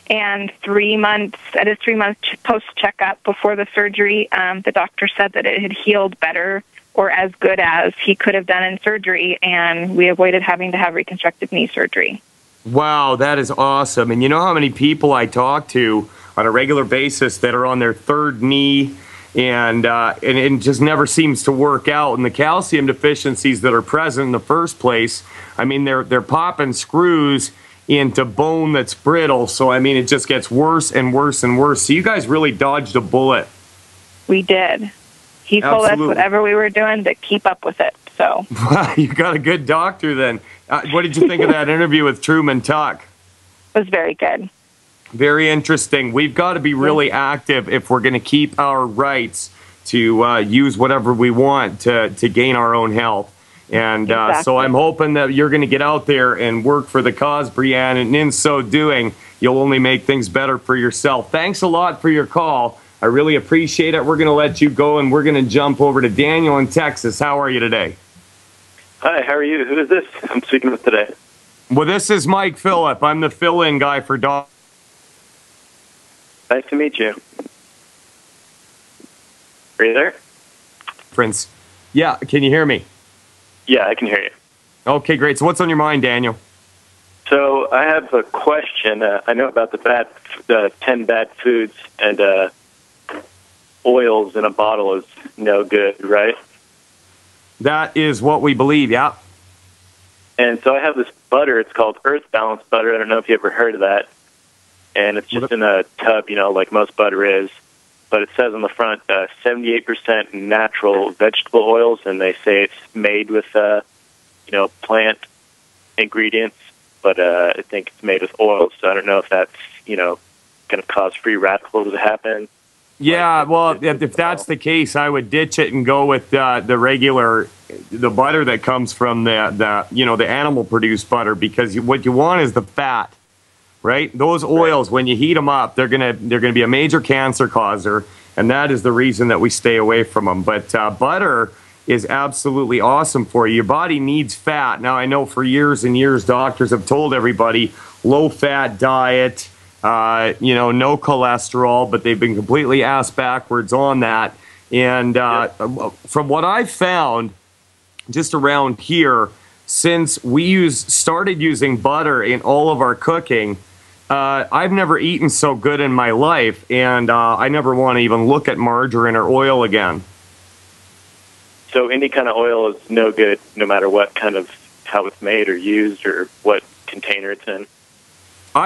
And 3 months, at his 3 month post checkup before the surgery, the doctor said that it had healed better or as good as he could have done in surgery, and we avoided having to have reconstructive knee surgery. Wow, that is awesome. And you know how many people I talk to on a regular basis that are on their third knee, and it just never seems to work out. And the calcium deficiencies that are present in the first place, I mean, they're popping screws into bone that's brittle. So, I mean, it just gets worse and worse and worse. So you guys really dodged a bullet. We did. He told us whatever we were doing to keep up with it. So you got a good doctor then. What did you think of that interview with Trueman Tuck? It was very good. Very interesting. We've got to be really active if we're going to keep our rights to use whatever we want to gain our own health. And so I'm hoping that you're going to get out there and work for the cause, Brianna, and in so doing, you'll only make things better for yourself. Thanks a lot for your call. I really appreciate it. We're going to let you go, and we're going to jump over to Daniel in Texas. How are you today? Hi, how are you? Who is this I'm speaking with today? Well, this is Mike Phillip. I'm the fill-in guy for Doc. Nice to meet you. Are you there? Prince. Yeah, can you hear me? Yeah, I can hear you. Okay, great. So what's on your mind, Daniel? So I have a question. I know about the 10 bad foods, and oils in a bottle is no good, right? That is what we believe, yeah. And so I have this butter. It's called Earth Balance butter. I don't know if you ever heard of that. And it's just in a tub, like most butter is. But it says on the front, 78% natural vegetable oils, and they say it's made with, plant ingredients. But I think it's made with oils, so I don't know if that's, going to cause free radicals to happen. Yeah, well, if that's the case, I would ditch it and go with the butter that comes from the animal-produced butter, because what you want is the fat, right? Those oils, when you heat them up, they're gonna be a major cancer causer, and that is the reason that we stay away from them. But butter is absolutely awesome for you. Your body needs fat. Now, I know for years and years, doctors have told everybody low-fat diet. No cholesterol, but they've been completely ass backwards on that. And from what I've found, just around here, since we started using butter in all of our cooking, I've never eaten so good in my life, and I never want to even look at margarine or oil again. So any kind of oil is no good, no matter what kind of how it's made or used or what container it's in.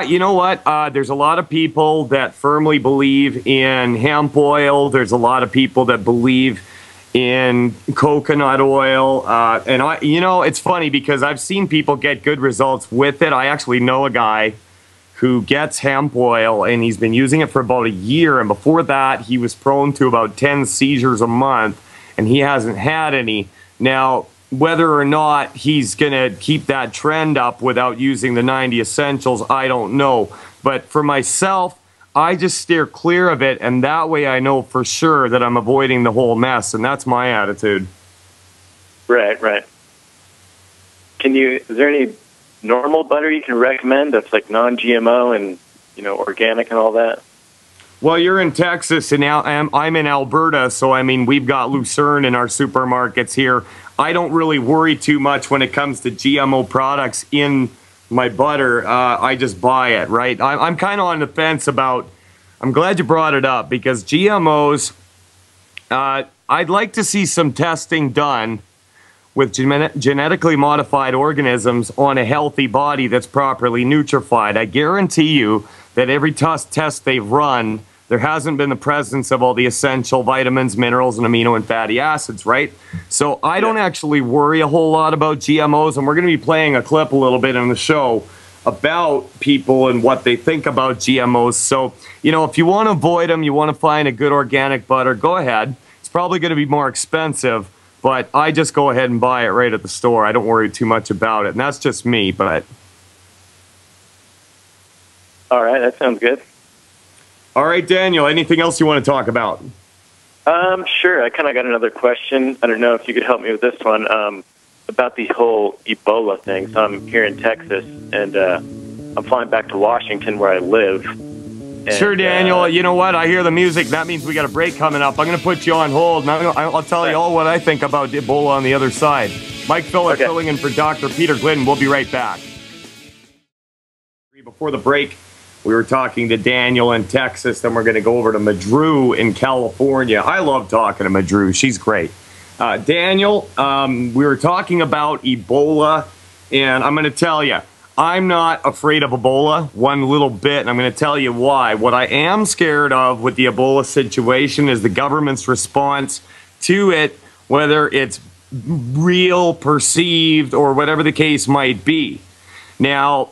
You know what? There's a lot of people that firmly believe in hemp oil. There's a lot of people that believe in coconut oil. It's funny because I've seen people get good results with it. I actually know a guy who gets hemp oil, and he's been using it for about a year. And before that, he was prone to about 10 seizures a month, and he hasn't had any. Now, whether or not he's going to keep that trend up without using the 90 essentials, I don't know. But for myself, I just steer clear of it, and that way I know for sure that I'm avoiding the whole mess, and that's my attitude. Right. Is there any normal butter you can recommend that's like non-GMO and, organic and all that? Well, you're in Texas, and I'm in Alberta, so, we've got Lucerne in our supermarkets here. I don't really worry too much when it comes to GMO products in my butter, I just buy it, right? I'm kind of on the fence about, I'm glad you brought it up, because GMOs, I'd like to see some testing done with genetically modified organisms on a healthy body that's properly nutrified. I guarantee you that every test they've run, there hasn't been the presence of all the essential vitamins, minerals, and amino and fatty acids, right? So I don't actually worry a whole lot about GMOs, and we're going to be playing a clip a little bit on the show about people and what they think about GMOs. So, you know, if you want to avoid them, you want to find a good organic butter, go ahead. It's probably going to be more expensive, but I just go ahead and buy it right at the store. I don't worry too much about it, and that's just me, but... All right, that sounds good. All right, Daniel, anything else you want to talk about? Sure. I kind of got another question. I don't know if you could help me with this one, about the whole Ebola thing. So I'm here in Texas, and I'm flying back to Washington where I live. And, sure, Daniel. You know what? I hear the music. That means we got a break coming up. I'm going to put you on hold, and I'll tell you all what I think about Ebola on the other side. Mike Phillip filling in for Dr. Peter Glidden. We'll be right back. Before the break, we were talking to Daniel in Texas, then we're going to go over to Madru in California. I love talking to Madru. She's great. Daniel, we were talking about Ebola, and I'm going to tell you, I'm not afraid of Ebola one little bit, and I'm going to tell you why. What I am scared of with the Ebola situation is the government's response to it, whether it's real, perceived, or whatever the case might be. Now,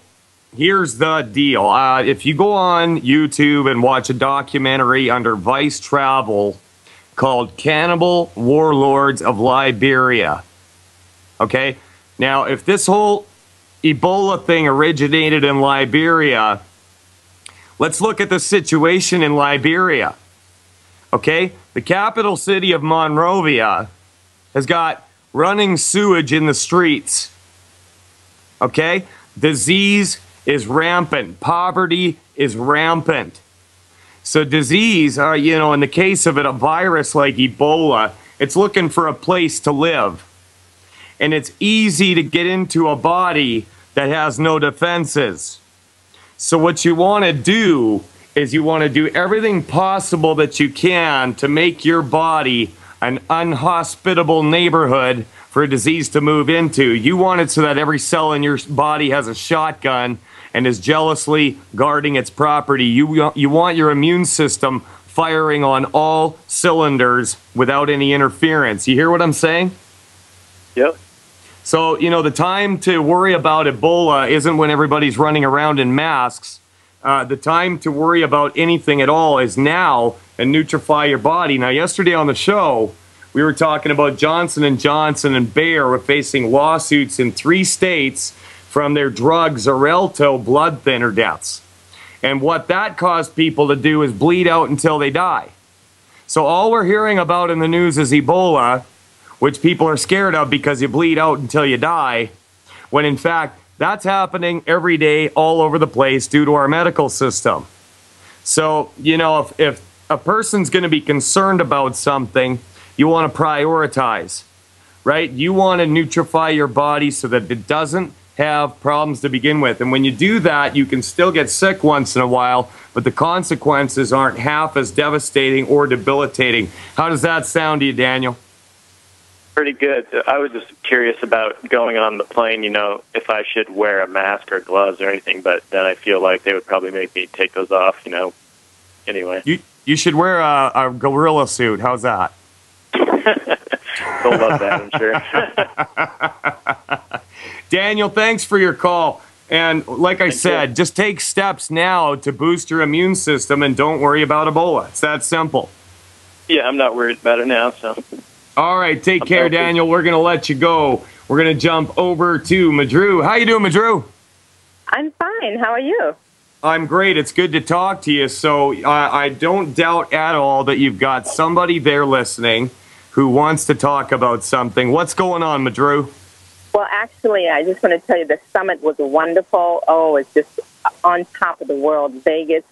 here's the deal. If you go on YouTube and watch a documentary under Vice Travel called Cannibal Warlords of Liberia, okay? Now, if this whole Ebola thing originated in Liberia, let's look at the situation in Liberia, okay? The capital city of Monrovia has got running sewage in the streets, okay? Disease is rampant. Poverty is rampant. So disease, you know, in the case of it, a virus like Ebola, it's looking for a place to live. And it's easy to get into a body that has no defenses. So what you want to do is you want to do everything possible that you can to make your body an unhospitable neighborhood for a disease to move into. You want it so that every cell in your body has a shotgun and is jealously guarding its property. You want your immune system firing on all cylinders without any interference. You hear what I'm saying? Yep. So, you know, the time to worry about Ebola isn't when everybody's running around in masks. The time to worry about anything at all is now, and nutrify your body. Now, yesterday on the show, we were talking about Johnson & Johnson and Bayer were facing lawsuits in 3 states from their drug Xarelto blood thinner deaths. And what that caused people to do is bleed out until they die. So all we're hearing about in the news is Ebola, which people are scared of because you bleed out until you die, when in fact, that's happening every day all over the place due to our medical system. So, you know, if a person's going to be concerned about something, you want to prioritize, right? You want to nutrify your body so that it doesn't have problems to begin with. And when you do that, you can still get sick once in a while, but the consequences aren't half as devastating or debilitating. How does that sound to you, Daniel? Pretty good. I was just curious about going on the plane, you know, if I should wear a mask or gloves or anything, but then I feel like they would probably make me take those off, you know. Anyway. You should wear a gorilla suit. How's that? Don't love that, I'm sure. Daniel, thanks for your call. And like I said, just take steps now to boost your immune system and don't worry about Ebola. It's that simple. Yeah, I'm not worried about it now, so. All right, take care, Daniel. We're going to let you go. We're going to jump over to Madru. How you doing, Madru? I'm fine. How are you? I'm great. It's good to talk to you. So I don't doubt at all that you've got somebody there listening who wants to talk about something. What's going on, Madru? Well, actually, I just want to tell you the summit was wonderful. Oh, it's just on top of the world, Vegas.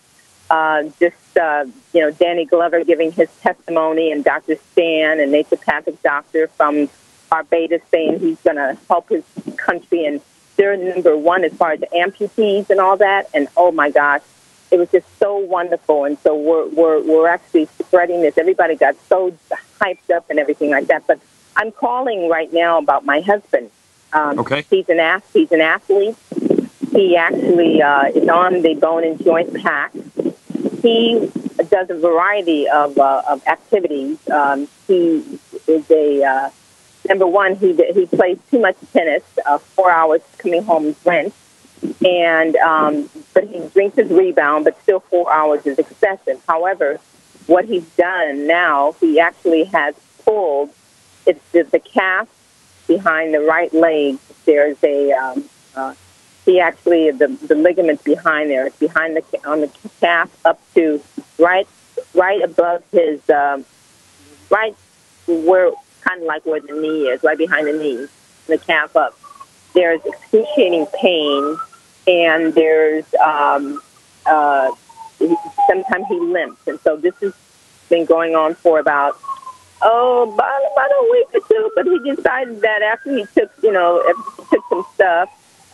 You know, Danny Glover giving his testimony, and Dr. Stan, a naturopathic doctor from Barbados, saying he's going to help his country and they're number one as far as the amputees and all that. And oh my gosh, it was just so wonderful. And so we're actually spreading this. Everybody got so hyped up and everything like that. But I'm calling right now about my husband. Okay. He's an athlete. He actually is on the Bone and Joint Pack. He does a variety of activities. He is a number one. He plays too much tennis, 4 hours coming home drenched, and but he drinks his rebound. But still, 4 hours is excessive. However, what he's done now, he actually has pulled. It's the calf behind the right leg. There's a he actually the ligament behind there. It's behind on the calf up to right above his right where kind of like where the knee is, right behind the knee, the calf up. There's excruciating pain, and there's sometimes he limps, and so this has been going on for about a week or two. But he decided that after he took some stuff,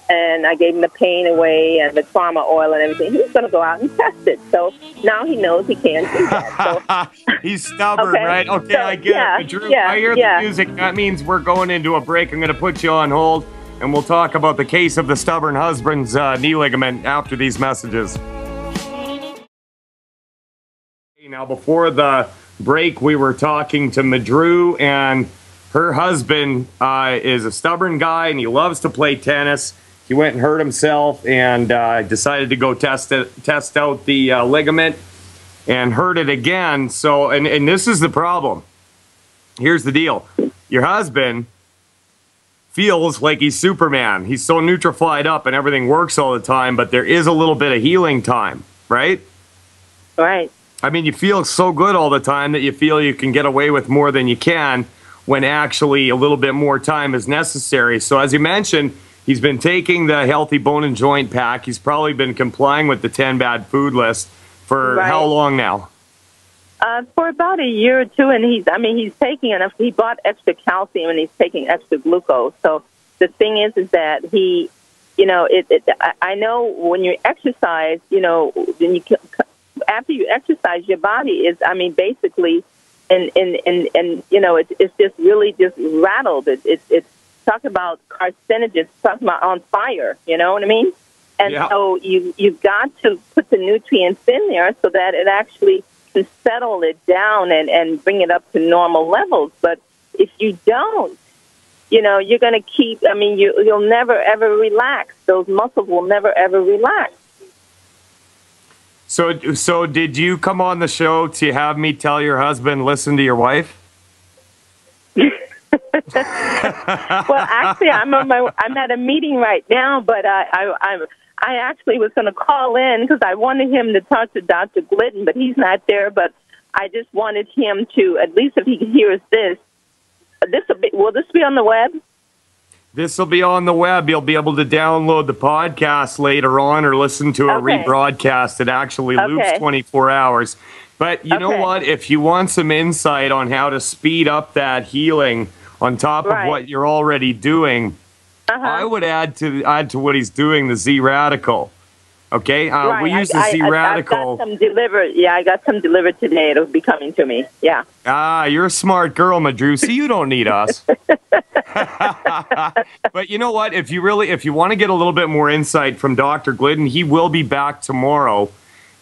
and I gave him the pain away and the trauma oil and everything, he was going to go out and test it. So now he knows he can't do that. So. He's stubborn, Okay. right? Okay, So, I get it. Drew, I hear the music. That means we're going into a break. I'm going to put you on hold, and we'll talk about the case of the stubborn husband's knee ligament after these messages. Now, before the break, we were talking to Madru, and her husband is a stubborn guy, and he loves to play tennis. He went and hurt himself and decided to go test out the ligament and hurt it again. So, and this is the problem. Here's the deal. Your husband feels like he's Superman. He's so nutrified up and everything works all the time, but there is a little bit of healing time, right? Right. I mean, you feel so good all the time that you feel you can get away with more than you can when actually a little bit more time is necessary. So as you mentioned, he's been taking the Healthy Bone and Joint Pack. He's probably been complying with the 10 bad food list for how long now? For about a year or two, and he's taking enough. He bought extra calcium, and he's taking extra glucose. So the thing is that he, I know when you exercise, after you exercise, your body is, basically, and it's just really just rattled. It's talking about carcinogens, talking about on fire. You know what I mean? And so you've got to put the nutrients in there so that it actually can settle it down and bring it up to normal levels. But if you don't, you're going to keep. You'll never ever relax. Those muscles will never ever relax. So did you come on the show to have me tell your husband, listen to your wife? Well, actually, I'm at a meeting right now, but I actually was going to call in because I wanted him to talk to Dr. Glidden, but he's not there. But I just wanted him to, at least if he hears this, will this be on the web? This will be on the web. You'll be able to download the podcast later on or listen to a rebroadcast. It actually loops 24 hours. But you know what? If you want some insight on how to speed up that healing on top of what you're already doing, I would add to what he's doing the Z Radical. Okay, we use the Z Radical. I got some delivered. Yeah, I got some delivered today. It'll be coming to me. Yeah. You're a smart girl, Madru. See, you don't need us. But you know what? If you want to get a little bit more insight from Dr. Glidden, he will be back tomorrow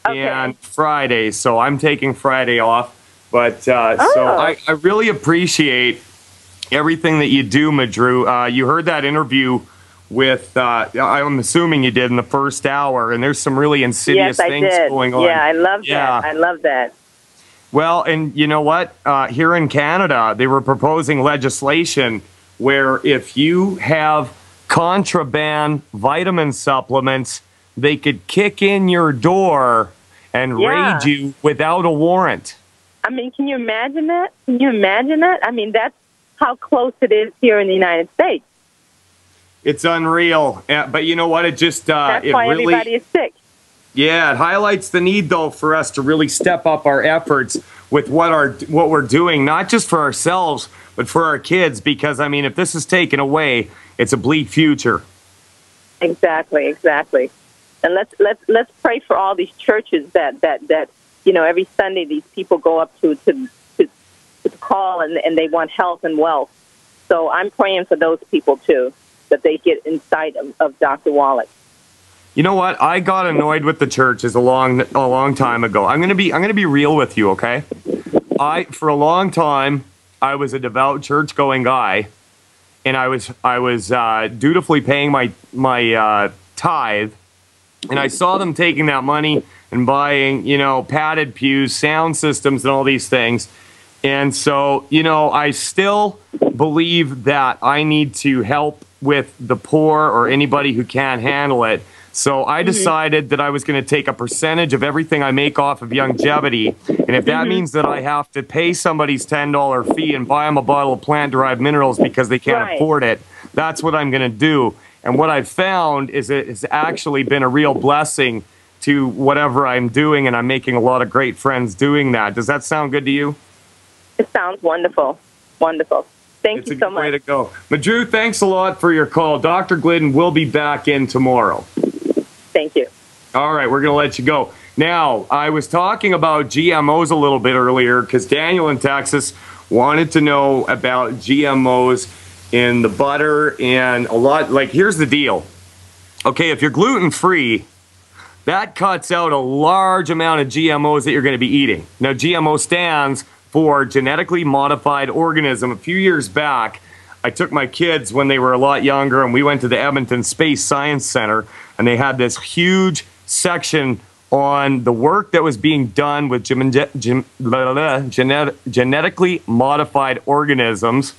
and Friday. So I'm taking Friday off. But so I really appreciate everything that you do, Madru. You heard that interview with, I'm assuming you did in the first hour, and there's some really insidious things going on. Yeah, I love that. I love that. Well, and you know what? Here in Canada, they were proposing legislation where if you have contraband vitamin supplements, they could kick in your door and raid you without a warrant. Can you imagine that? Can you imagine that? That's how close it is here in the United States. It's unreal. But you know what? It just that's why everybody is sick. Yeah, it highlights the need, though, for us to really step up our efforts with what we're doing, not just for ourselves, but for our kids. Because, if this is taken away, it's a bleak future. Exactly. And let's pray for all these churches that every Sunday these people go up to call and they want health and wealth. So I'm praying for those people too, that they get insight of Dr. Wallach. You know what? I got annoyed with the churches a long time ago. I'm gonna be real with you, okay? For a long time I was a devout church-going guy, and I was dutifully paying my tithe, and I saw them taking that money and buying, padded pews, sound systems, and all these things. And so, I still believe that I need to help with the poor or anybody who can't handle it. So I decided that I was going to take a percentage of everything I make off of longevity. And if that means that I have to pay somebody's $10 fee and buy them a bottle of plant-derived minerals because they can't afford it, that's what I'm going to do. And what I've found is it's actually been a real blessing to whatever I'm doing, and I'm making a lot of great friends doing that. Does that sound good to you? It sounds wonderful. Wonderful. Thank you so much. It's a good way to go. Madru, thanks a lot for your call. Dr. Glidden will be back in tomorrow. Thank you. All right, we're going to let you go. Now, I was talking about GMOs a little bit earlier because Daniel in Texas wanted to know about GMOs in the butter and a lot. Like, here's the deal. Okay, if you're gluten-free, that cuts out a large amount of GMOs that you're going to be eating. Now, GMO stands for genetically modified organism. A few years back, I took my kids when they were a lot younger, and we went to the Edmonton Space Science Center, and they had this huge section on the work that was being done with genetically modified organisms.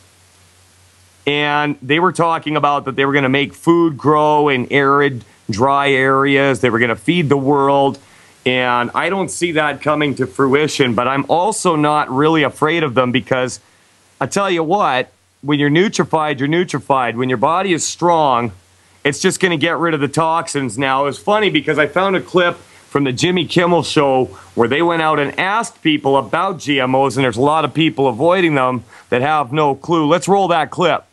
And they were talking about that they were going to make food grow in arid, dry areas. They were going to feed the world. And I don't see that coming to fruition, but I'm also not really afraid of them because I tell you what, when you're nutrified, you're nutrified. When your body is strong, it's just going to get rid of the toxins. Now, it was funny because I found a clip from the Jimmy Kimmel show where they went out and asked people about GMOs, and there's a lot of people avoiding them that have no clue. Let's roll that clip.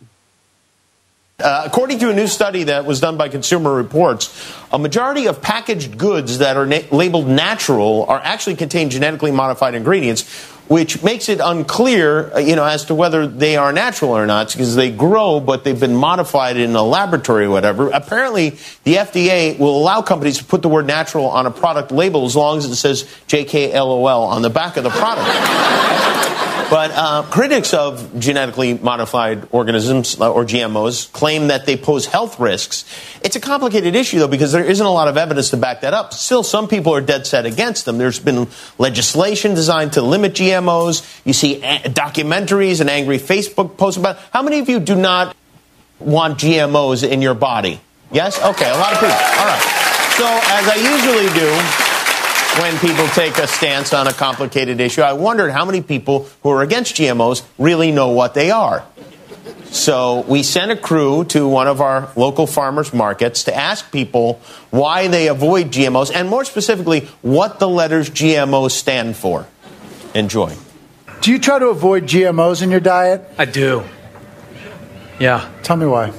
According to a new study that was done by Consumer Reports, a majority of packaged goods that are labeled natural are actually contain genetically modified ingredients, which makes it unclear, as to whether they are natural or not, because they grow, but they've been modified in a laboratory or whatever. Apparently, the FDA will allow companies to put the word natural on a product label as long as it says JKLOL on the back of the product. But critics of genetically modified organisms, or GMOs, claim that they pose health risks. It's a complicated issue, though, because there isn't a lot of evidence to back that up. Still, some people are dead set against them. There's been legislation designed to limit GMOs. You see documentaries and angry Facebook posts about it. How many of you do not want GMOs in your body? Yes? Okay, a lot of people. All right. So, as I usually do when people take a stance on a complicated issue, I wondered how many people who are against GMOs really know what they are. So we sent a crew to one of our local farmers markets to ask people why they avoid GMOs, and more specifically, what the letters GMO stand for. Enjoy. Do you try to avoid GMOs in your diet? I do. Yeah. Tell me why.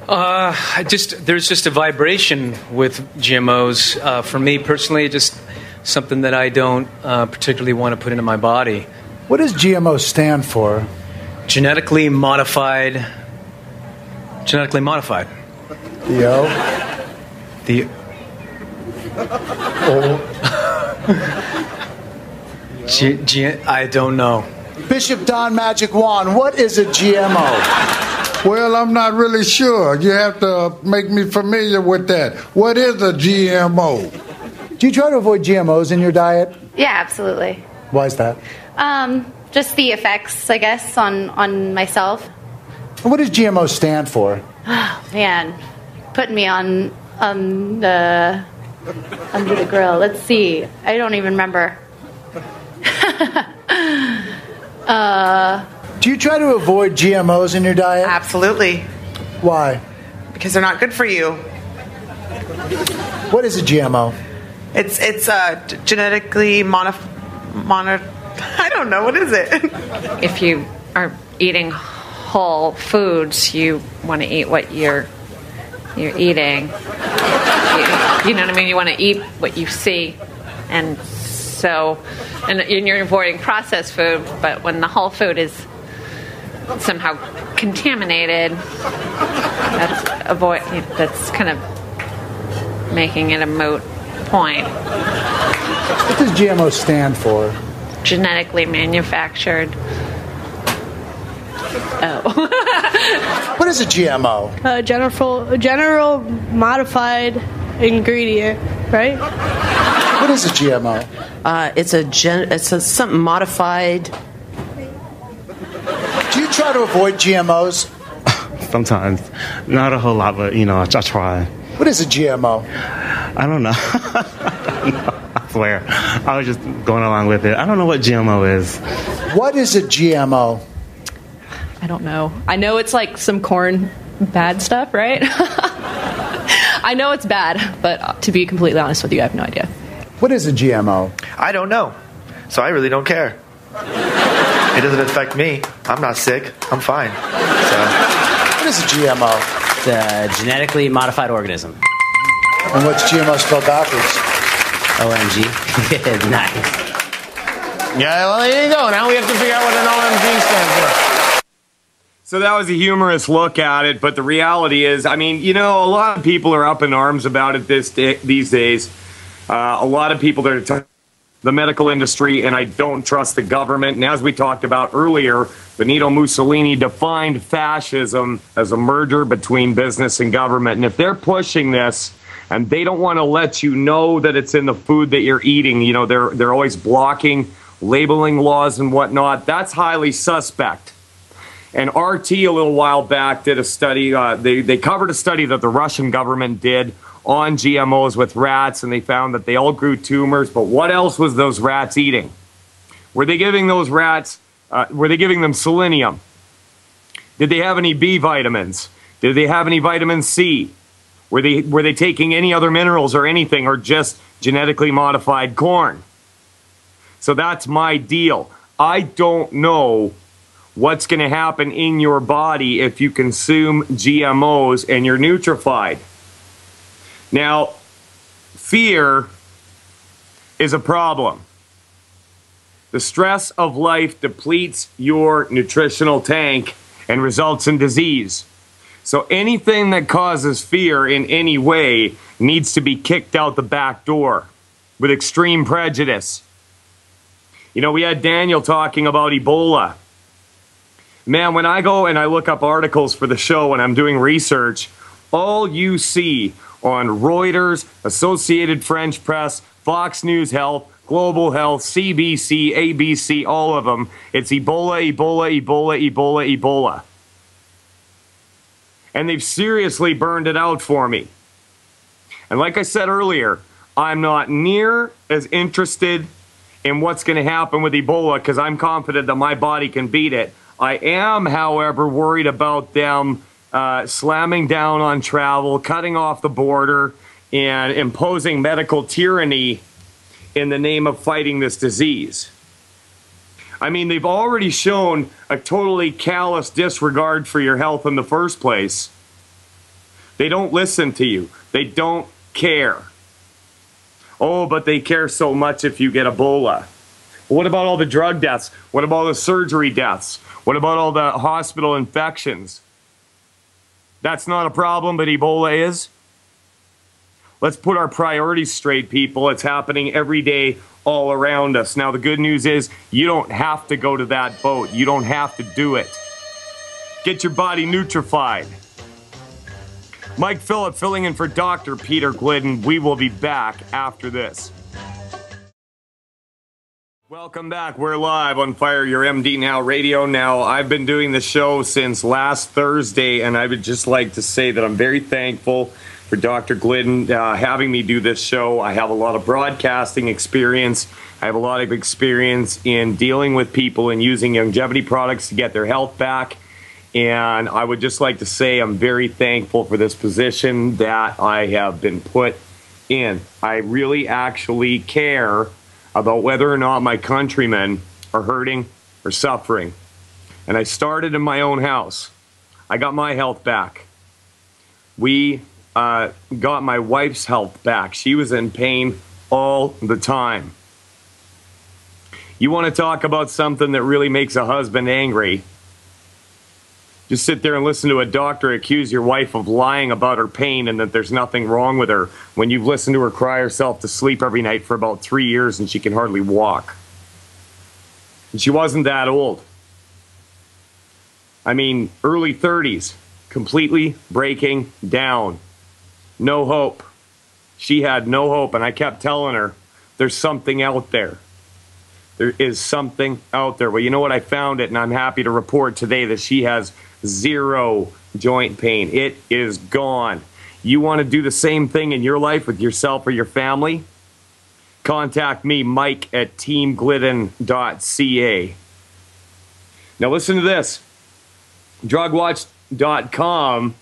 There's just a vibration with GMOs. For me personally, just something that I don't particularly want to put into my body. What does GMO stand for? Genetically modified. Genetically modified. I don't know. Bishop Don Magic Wand, what is a GMO? Well, I'm not really sure. You have to make me familiar with that. What is a GMO? Do you try to avoid GMOs in your diet? Yeah, absolutely. Why is that? Just the effects, I guess, on myself. What does GMO stand for? Oh, man. Putting me on the under the grill. Let's see. I don't even remember. Do you try to avoid GMOs in your diet? Absolutely. Why? Because they're not good for you. What is a GMO? It's genetically I don't know. What is it? If you are eating whole foods, you want to eat what you're you're eating. You know what I mean? You want to eat what you see. And so, and you're avoiding processed food, but when the whole food is somehow contaminated, that's kind of making it a moot point. What does GMO stand for? Genetically manufactured. Oh. What is a GMO? General modified ingredient, right? What is a GMO? It's something modified. Do you try to avoid GMOs? Sometimes. Not a whole lot, but, I try. What is a GMO? I don't know. I swear. I was just going along with it. I don't know what GMO is. What is a GMO? I don't know. I know it's like some corn bad stuff, right? I know it's bad, but to be completely honest with you, I have no idea. What is a GMO? I don't know, so I really don't care. It doesn't affect me. I'm not sick. I'm fine. So. What is a GMO? It's a genetically modified organism. And what's GMO spelled backwards? OMG. Nice. Yeah, well, there you go. Now we have to figure out what an OMG stands for. So that was a humorous look at it, but the reality is, I mean, a lot of people are up in arms about it these days. A lot of people that are the medical industry, and I don't trust the government. And as we talked about earlier, Benito Mussolini defined fascism as a merger between business and government. And if they're pushing this, and they don't want to let you know that it's in the food that you're eating, they're always blocking labeling laws and whatnot, that's highly suspect. And RT a little while back did a study. They covered a study that the Russian government did on GMOs with rats, and they found that they all grew tumors. But what else was those rats eating? Were they giving those rats, were they giving them selenium? Did they have any B vitamins? Did they have any vitamin C? Were they taking any other minerals or anything, or just genetically modified corn? So that's my deal. I don't know what's going to happen in your body if you consume GMOs and you're nutrified. Now, fear is a problem. The stress of life depletes your nutritional tank and results in disease. So anything that causes fear in any way needs to be kicked out the back door with extreme prejudice. We had Daniel talking about Ebola. Man, when I go and I look up articles for the show and I'm doing research, all you see on Reuters, Associated French Press, Fox News Health, Global Health, CBC, ABC, all of them, it's Ebola, Ebola, Ebola, Ebola, Ebola. And they've seriously burned it out for me. And like I said earlier, I'm not near as interested in what's going to happen with Ebola because I'm confident that my body can beat it. I am, however, worried about them slamming down on travel, cutting off the border, and imposing medical tyranny in the name of fighting this disease. I mean, they've already shown a totally callous disregard for your health in the first place. They don't listen to you. They don't care. Oh, but they care so much if you get Ebola. What about all the drug deaths? What about all the surgery deaths? What about all the hospital infections? That's not a problem, but Ebola is? Let's put our priorities straight, people. It's happening every day all around us. Now, the good news is you don't have to go to that boat. You don't have to do it. Get your body nutrified. Mike Phillip filling in for Dr. Peter Glidden. We will be back after this. Welcome back. We're live on Fire Your MD Now Radio. Now, I've been doing the show since last Thursday, and I would just like to say that I'm very thankful for Dr. Glidden having me do this show. I have a lot of broadcasting experience. I have a lot of experience in dealing with people and using longevity products to get their health back. And I would just like to say I'm very thankful for this position that I have been put in. I really actually care about whether or not my countrymen are hurting or suffering. And I started in my own house. I got my health back. We got my wife's health back. She was in pain all the time. You want to talk about something that really makes a husband angry? Just sit there and listen to a doctor accuse your wife of lying about her pain and that there's nothing wrong with her when you've listened to her cry herself to sleep every night for about 3 years and she can hardly walk. And she wasn't that old. I mean, early 30s, completely breaking down. No hope. She had no hope, and I kept telling her, there's something out there. There is something out there. Well, you know what? I found it, and I'm happy to report today that she has 0 joint pain. It is gone. You want to do the same thing in your life with yourself or your family? Contact me, Mike, at teamglidden.ca. Now listen to this. DrugWatch.com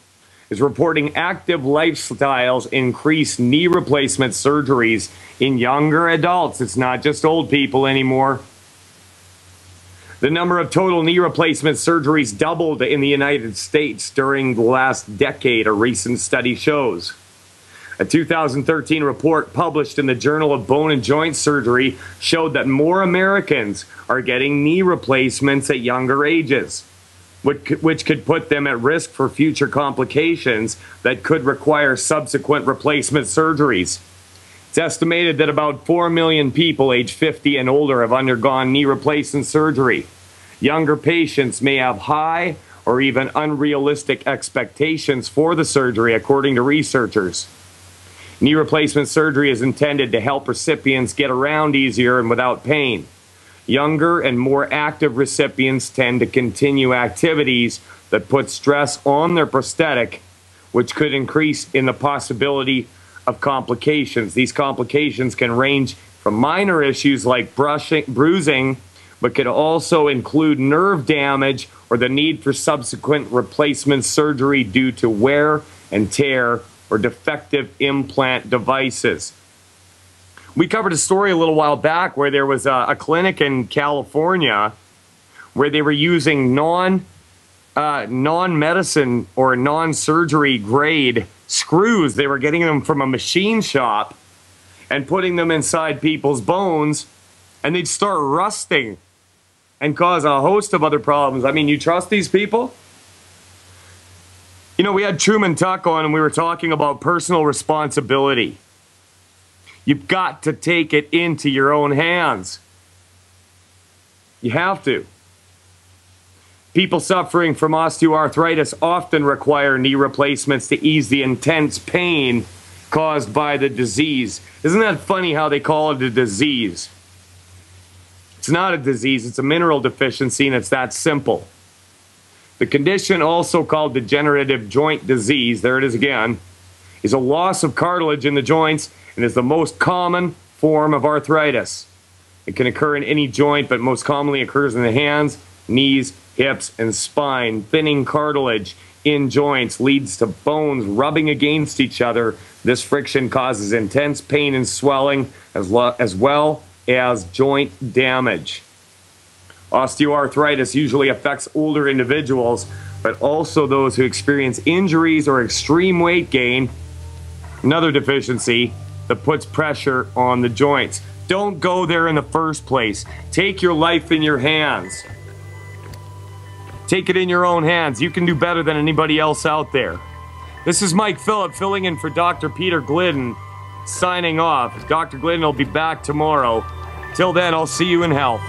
is reporting active lifestyles increase knee replacement surgeries in younger adults. It's not just old people anymore. The number of total knee replacement surgeries doubled in the United States during the last decade, a recent study shows. A 2013 report published in the Journal of Bone and Joint Surgery showed that more Americans are getting knee replacements at younger ages, which could put them at risk for future complications that could require subsequent replacement surgeries. It's estimated that about 4 million people age 50 and older have undergone knee replacement surgery. Younger patients may have high or even unrealistic expectations for the surgery, according to researchers. Knee replacement surgery is intended to help recipients get around easier and without pain. Younger and more active recipients tend to continue activities that put stress on their prosthetic, which could increase in the possibility of complications. These complications can range from minor issues like bruising, but could also include nerve damage or the need for subsequent replacement surgery due to wear and tear or defective implant devices. We covered a story a little while back where there was a clinic in California where they were using non-medicine or non-surgery grade screws. They were getting them from a machine shop and putting them inside people's bones, and they'd start rusting and cause a host of other problems. I mean, you trust these people? You know, we had Trueman Tuck on and we were talking about personal responsibility. You've got to take it into your own hands. You have to. People suffering from osteoarthritis often require knee replacements to ease the intense pain caused by the disease. Isn't that funny how they call it a disease? It's not a disease, it's a mineral deficiency, and it's that simple. The condition, also called degenerative joint disease, there it is again, is a loss of cartilage in the joints and is the most common form of arthritis. It can occur in any joint, but most commonly occurs in the hands, knees, hips, and spine. Thinning cartilage in joints leads to bones rubbing against each other. This friction causes intense pain and swelling, as well as joint damage. Osteoarthritis usually affects older individuals, but also those who experience injuries or extreme weight gain, another deficiency that puts pressure on the joints. Don't go there in the first place. Take your life in your hands. Take it in your own hands. You can do better than anybody else out there. This is Mike Phillip filling in for Dr. Peter Glidden, signing off. Dr. Glidden will be back tomorrow. Till then, I'll see you in health.